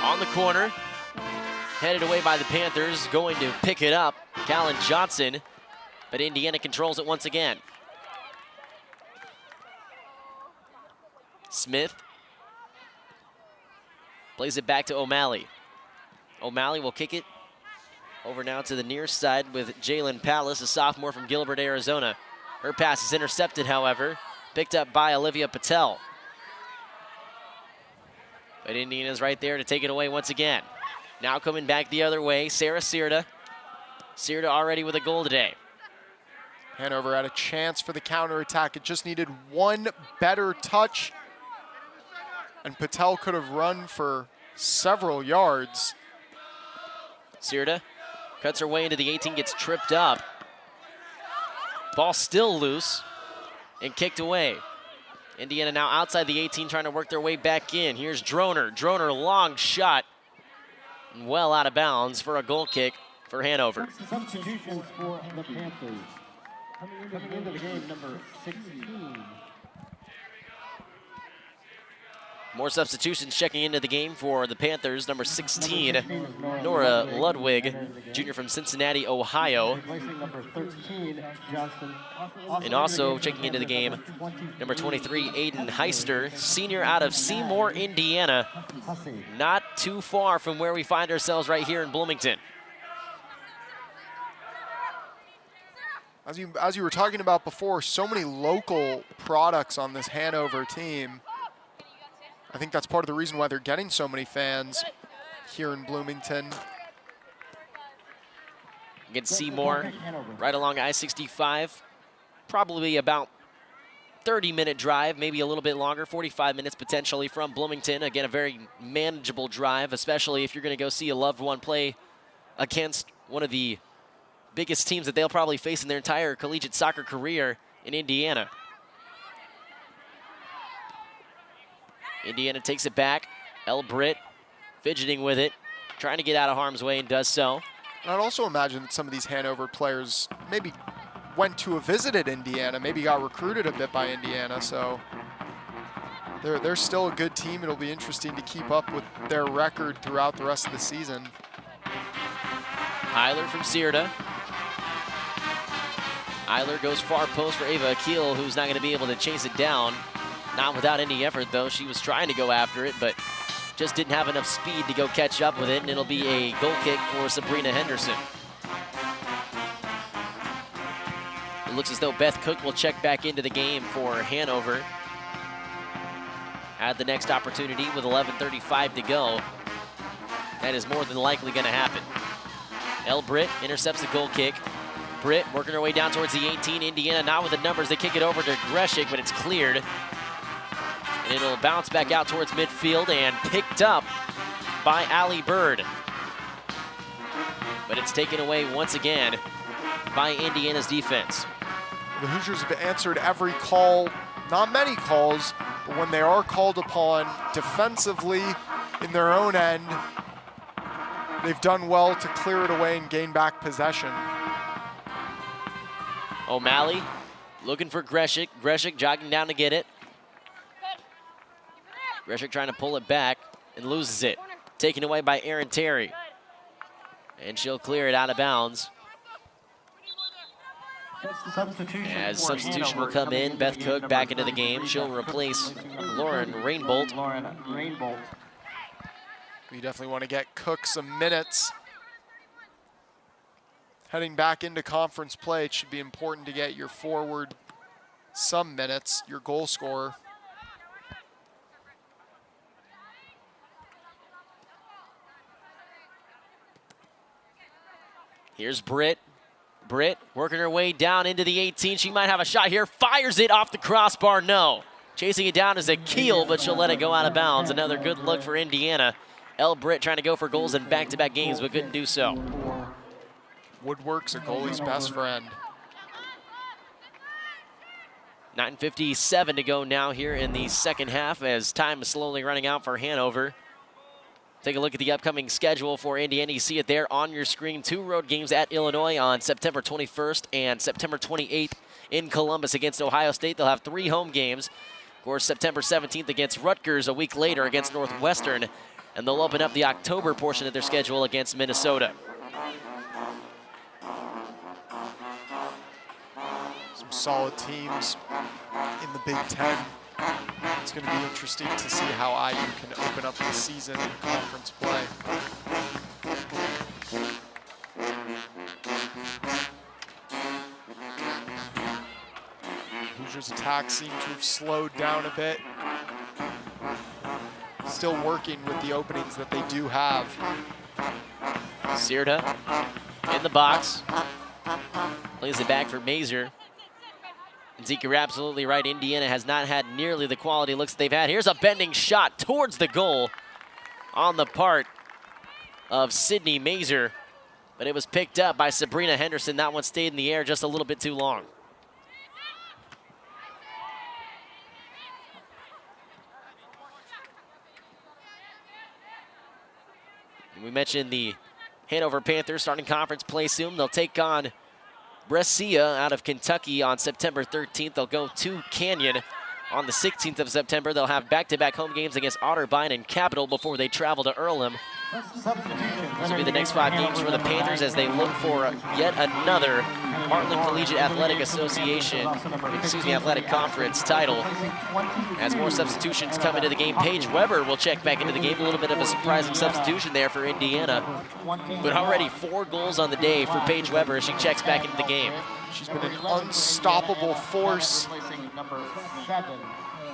On the corner, headed away by the Panthers, going to pick it up, Callan Johnson, but Indiana controls it once again. Smith plays it back to O'Malley. O'Malley will kick it over now to the near side with Jalen Palace, a sophomore from Gilbert, Arizona. Her pass is intercepted, however, picked up by Olivia Patel. But Indiana's right there to take it away once again. Now coming back the other way, Sarah Sirda. Sirda already with a goal today. Hanover had a chance for the counterattack. It just needed one better touch, and Patel could have run for several yards. Sirda cuts her way into the 18, gets tripped up. Ball still loose and kicked away. Indiana now outside the 18, trying to work their way back in. Here's Droner. Droner, long shot, well out of bounds for a goal kick for for Hanover. Substitutions for the Panthers. Coming into the game, number 16. More substitutions checking into the game for the Panthers. Number 16, Nora Ludwig, junior from Cincinnati, Ohio. Replacing number 13, Johnston. And also checking into the game, number 23, Aiden Heister, senior out of Seymour, Indiana. Not too far from where we find ourselves right here in Bloomington. As you were talking about before, so many local products on this Hanover team. I think that's part of the reason why they're getting so many fans here in Bloomington. Against Seymour, right along I-65. Probably about 30-minute drive, maybe a little bit longer, 45 minutes potentially from Bloomington. Again, a very manageable drive, especially if you're going to go see a loved one play against one of the biggest teams that they'll probably face in their entire collegiate soccer career in Indiana. Indiana takes it back. El Britt fidgeting with it, trying to get out of harm's way, and does so. And I'd also imagine that some of these Hanover players maybe went to a visit at Indiana, maybe got recruited a bit by Indiana, so they're still a good team. It'll be interesting to keep up with their record throughout the rest of the season. Eiler from Searda. Eiler goes far post for Ava Akil, who's not going to be able to chase it down. Not without any effort, though. She was trying to go after it, but just didn't have enough speed to go catch up with it, and it'll be a goal kick for Sabrina Henderson. It looks as though Beth Cook will check back into the game for Hanover. Had the next opportunity with 11:35 to go. That is more than likely going to happen. El Britt intercepts the goal kick. Britt working her way down towards the 18. Indiana not with the numbers. They kick it over to Greshik, but it's cleared. And it'll bounce back out towards midfield and picked up by Allie Bird. But it's taken away once again by Indiana's defense. The Hoosiers have answered every call, not many calls, but when they are called upon defensively in their own end, they've done well to clear it away and gain back possession. O'Malley looking for Greshik. Greshik jogging down to get it. Greshik trying to pull it back and loses it. Taken away by Erin Terry. And she'll clear it out of bounds. As substitution will come in, Beth Cook back into the game. She'll replace Lauren Rainbolt. You definitely want to get Cook some minutes. Heading back into conference play, it should be important to get your forward some minutes, your goal scorer. Here's Britt. Britt working her way down into the 18. She might have a shot here. Fires it off the crossbar. No. Chasing it down is Akil, but she'll let it go out of bounds. Another good look for Indiana. El Britt trying to go for goals in back-to-back games, but couldn't do so. Woodwork's a goalie's best friend. 9:57 to go now here in the second half as time is slowly running out for Hanover. Take a look at the upcoming schedule for Indiana. You see it there on your screen. 2 road games at Illinois on September 21st and September 28th in Columbus against Ohio State. They'll have 3 home games. Of course, September 17th against Rutgers, a week later against Northwestern, and they'll open up the October portion of their schedule against Minnesota. Some solid teams in the Big Ten. It's going to be interesting to see how IU can open up the season in conference play. Hoosiers' attack seemed to have slowed down a bit. Still working with the openings that they do have. Searda in the box. Plays it back for Mazer. And Zeke, you're absolutely right. Indiana has not had nearly the quality looks they've had. Here's a bending shot towards the goal on the part of Sydney Mazer. But it was picked up by Sabrina Henderson. That one stayed in the air just a little bit too long. And we mentioned the Hanover Panthers starting conference play soon. They'll take on Brescia out of Kentucky on September 13th. They'll go to Canyon on the 16th of September. They'll have back-to-back home games against Otterbein and Capital before they travel to Earlham. This will be the next 5 games for the Panthers as they look for yet another Heartland Collegiate Athletic Association, Athletic Conference title. As more substitutions come into the game, Paige Weber will check back into the game. A little bit of a surprising substitution there for Indiana. But already 4 goals on the day for Paige Weber as she checks back into the game. She's been an unstoppable force.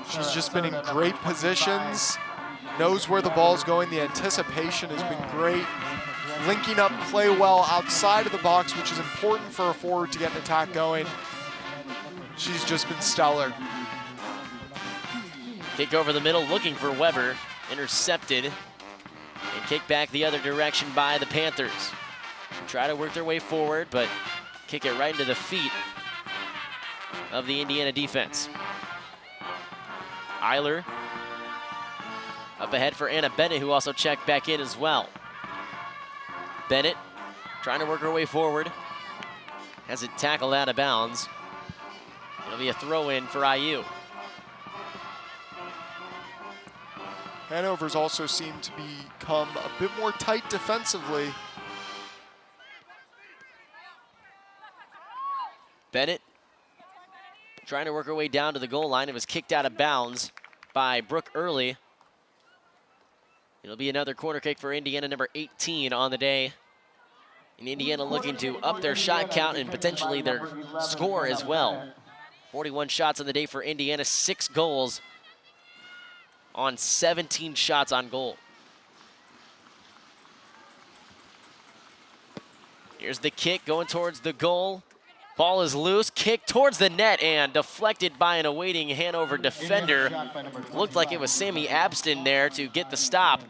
She's just been in great positions, knows where the ball's going. The anticipation has been great. Linking up play well outside of the box, which is important for a forward to get an attack going. She's just been stellar. Kick over the middle, looking for Weber. Intercepted. And kick back the other direction by the Panthers. Try to work their way forward, but kick it right into the feet of the Indiana defense. Eiler up ahead for Anna Bennett, who also checked back in as well. Bennett trying to work her way forward. Has it tackled out of bounds. It'll be a throw-in for IU. Hanover's also seemed to become a bit more tight defensively. Bennett trying to work her way down to the goal line. It was kicked out of bounds by Brooke Early. It'll be another corner kick for Indiana, number 18 on the day. And Indiana looking to up their shot count and potentially their score as well. 41 shots on the day for Indiana, 6 goals on 17 shots on goal. Here's the kick going towards the goal. Ball is loose, kick towards the net and deflected by an awaiting Hanover defender. Looked like it was Sammy Abston there to get the stop.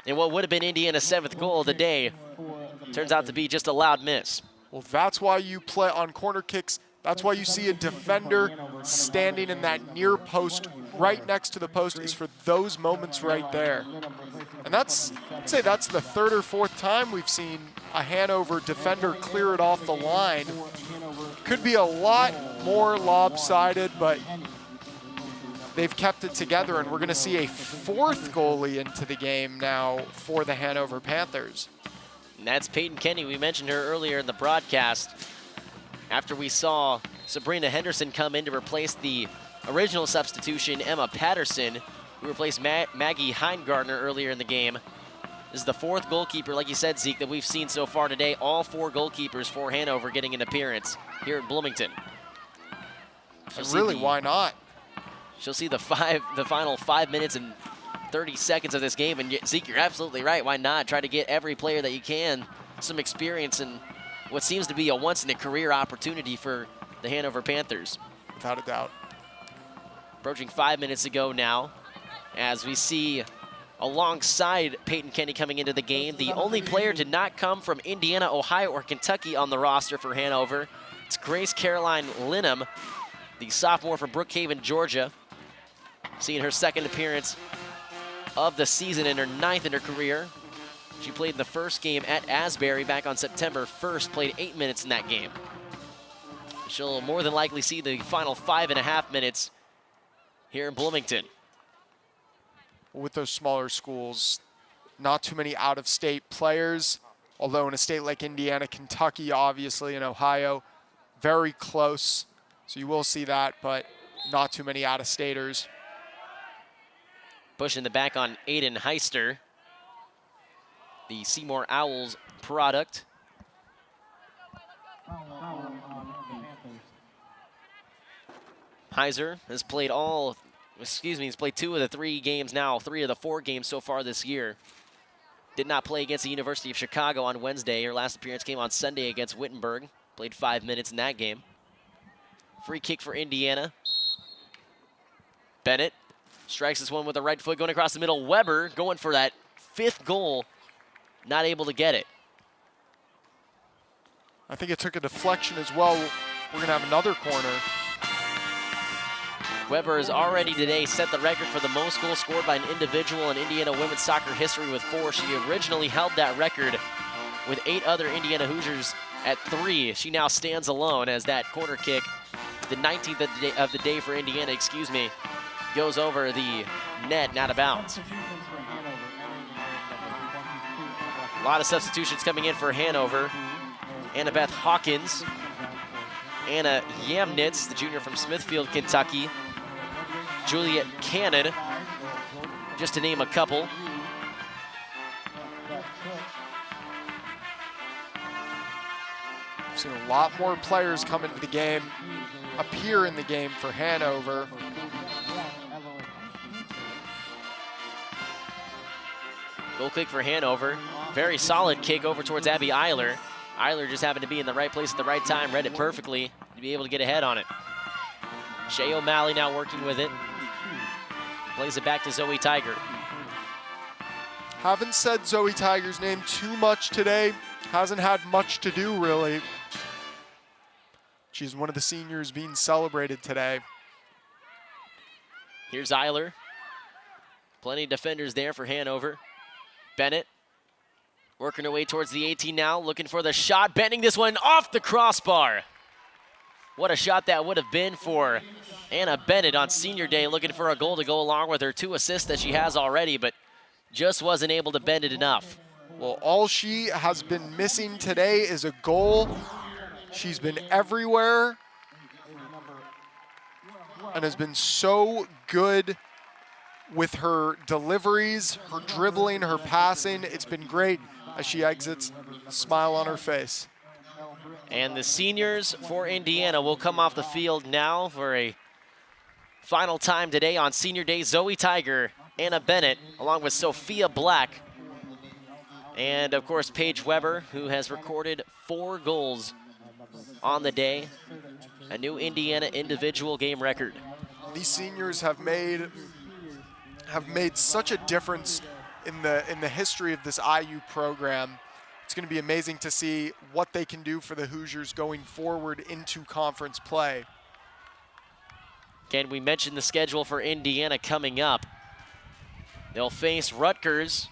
And what would have been Indiana's 7th goal of the day turns out to be just a loud miss. Well, that's why you play on corner kicks. That's why you see a defender standing in that near post right next to the post, is for those moments right there. And I'd say that's the 3rd or 4th time we've seen a Hanover defender clear it off the line. Could be a lot more lopsided, but they've kept it together, and we're going to see a 4th goalie into the game now for the Hanover Panthers. And that's Peyton Kenny. We mentioned her earlier in the broadcast after we saw Sabrina Henderson come in to replace the original substitution, Emma Patterson, who replaced Maggie Heimgartner earlier in the game. This is the 4th goalkeeper, like you said, Zeke, that we've seen so far today. All 4 goalkeepers for Hanover getting an appearance here in Bloomington. Really, why not? She'll see the final 5 minutes and 30 seconds of this game, and Zeke, you're absolutely right. Why not? Try to get every player that you can some experience in what seems to be a once-in-a-career opportunity for the Hanover Panthers. Without a doubt. Approaching 5 minutes to go now, as we see alongside Peyton Kenny coming into the game, the only player to not come from Indiana, Ohio, or Kentucky on the roster for Hanover. It's Grace Caroline Linham, the sophomore from Brookhaven, Georgia, seeing her 2nd appearance of the season and her 9th in her career. She played in the first game at Asbury back on September 1st, played 8 minutes in that game. She'll more than likely see the final 5.5 minutes here in Bloomington. With those smaller schools, not too many out-of-state players, although in a state like Indiana, Kentucky, obviously, and Ohio, very close. So you will see that, but not too many out-of-staters. Push in the back on Aiden Heister, the Seymour Owls product. Heiser has played he's played 2 of the 3 games now, 3 of the 4 games so far this year. Did not play against the University of Chicago on Wednesday. Her last appearance came on Sunday against Wittenberg. Played 5 minutes in that game. Free kick for Indiana. Bennett strikes this one with the right foot, going across the middle. Weber going for that 5th goal, not able to get it. I think it took a deflection as well. We're going to have another corner. Weber has already today set the record for the most goals scored by an individual in Indiana women's soccer history with 4. She originally held that record with 8 other Indiana Hoosiers at 3. She now stands alone as that corner kick, the 19th of the day for Indiana, excuse me, goes over the net and out of bounds. A lot of substitutions coming in for Hanover. Annabeth Hawkins, Anna Yamnitz, the junior from Smithfield, Kentucky, Juliet Cannon, just to name a couple. We've seen a lot more players come into the game, appear in the game for Hanover. Goal kick for Hanover. Very solid kick over towards Abby Eiler. Eiler just happened to be in the right place at the right time, read it perfectly to be able to get ahead on it. Shay O'Malley now working with it. Plays it back to Zoe Tiger. Haven't said Zoe Tiger's name too much today. Hasn't had much to do, really. She's one of the seniors being celebrated today. Here's Eiler. Plenty of defenders there for Hanover. Bennett working her way towards the 18 now, looking for the shot, bending this one off the crossbar. What a shot that would have been for Anna Bennett on senior day, looking for a goal to go along with her 2 assists that she has already, but just wasn't able to bend it enough. Well, all she has been missing today is a goal. She's been everywhere and has been so good with her deliveries, her dribbling, her passing. It's been great as she exits, a smile on her face. And the seniors for Indiana will come off the field now for a final time today on senior day. Zoe Tiger, Anna Bennett, along with Sophia Black, and of course Paige Weber, who has recorded 4 goals on the day, a new Indiana individual game record. These seniors have made such a difference in the history of this IU program. It's going to be amazing to see what they can do for the Hoosiers going forward into conference play. Again, we mentioned the schedule for Indiana coming up. They'll face Rutgers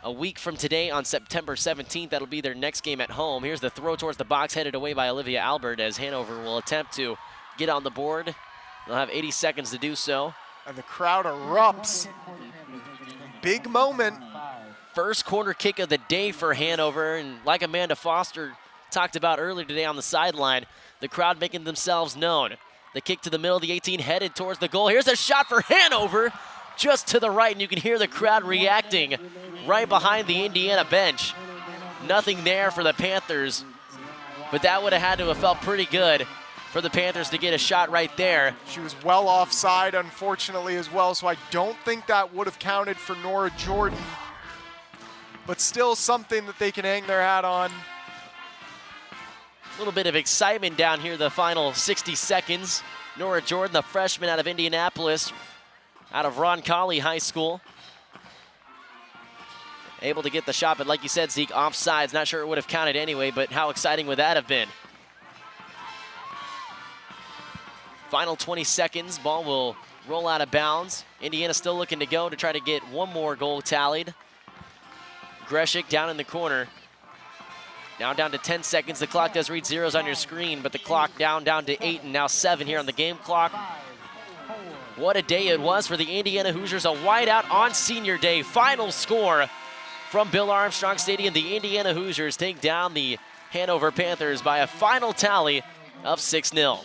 a week from today on September 17th. That'll be their next game at home. Here's the throw towards the box, headed away by Olivia Albert as Hanover will attempt to get on the board. They'll have 80 seconds to do so. And the crowd erupts. Big moment. First corner kick of the day for Hanover, and like Amanda Foster talked about earlier today on the sideline, the crowd making themselves known. The kick to the middle of the 18, headed towards the goal. Here's a shot for Hanover, just to the right, and you can hear the crowd reacting right behind the Indiana bench. Nothing there for the Panthers, but that would have had to have felt pretty good for the Panthers to get a shot right there. She was well offside, unfortunately, as well, so I don't think that would have counted for Nora Jordan, but still something that they can hang their hat on. A little bit of excitement down here the final 60 seconds. Nora Jordan, the freshman out of Indianapolis, out of Roncalli High School, able to get the shot, but like you said, Zeke, offsides. Not sure it would have counted anyway, but how exciting would that have been? Final 20 seconds, ball will roll out of bounds. Indiana still looking to go to try to get one more goal tallied. Greshik down in the corner. Now down to 10 seconds. The clock does read zeros on your screen, but the clock down to 8 and now 7 here on the game clock. What a day it was for the Indiana Hoosiers. A whiteout on senior day. Final score from Bill Armstrong Stadium. The Indiana Hoosiers take down the Hanover Panthers by a final tally of 6-0.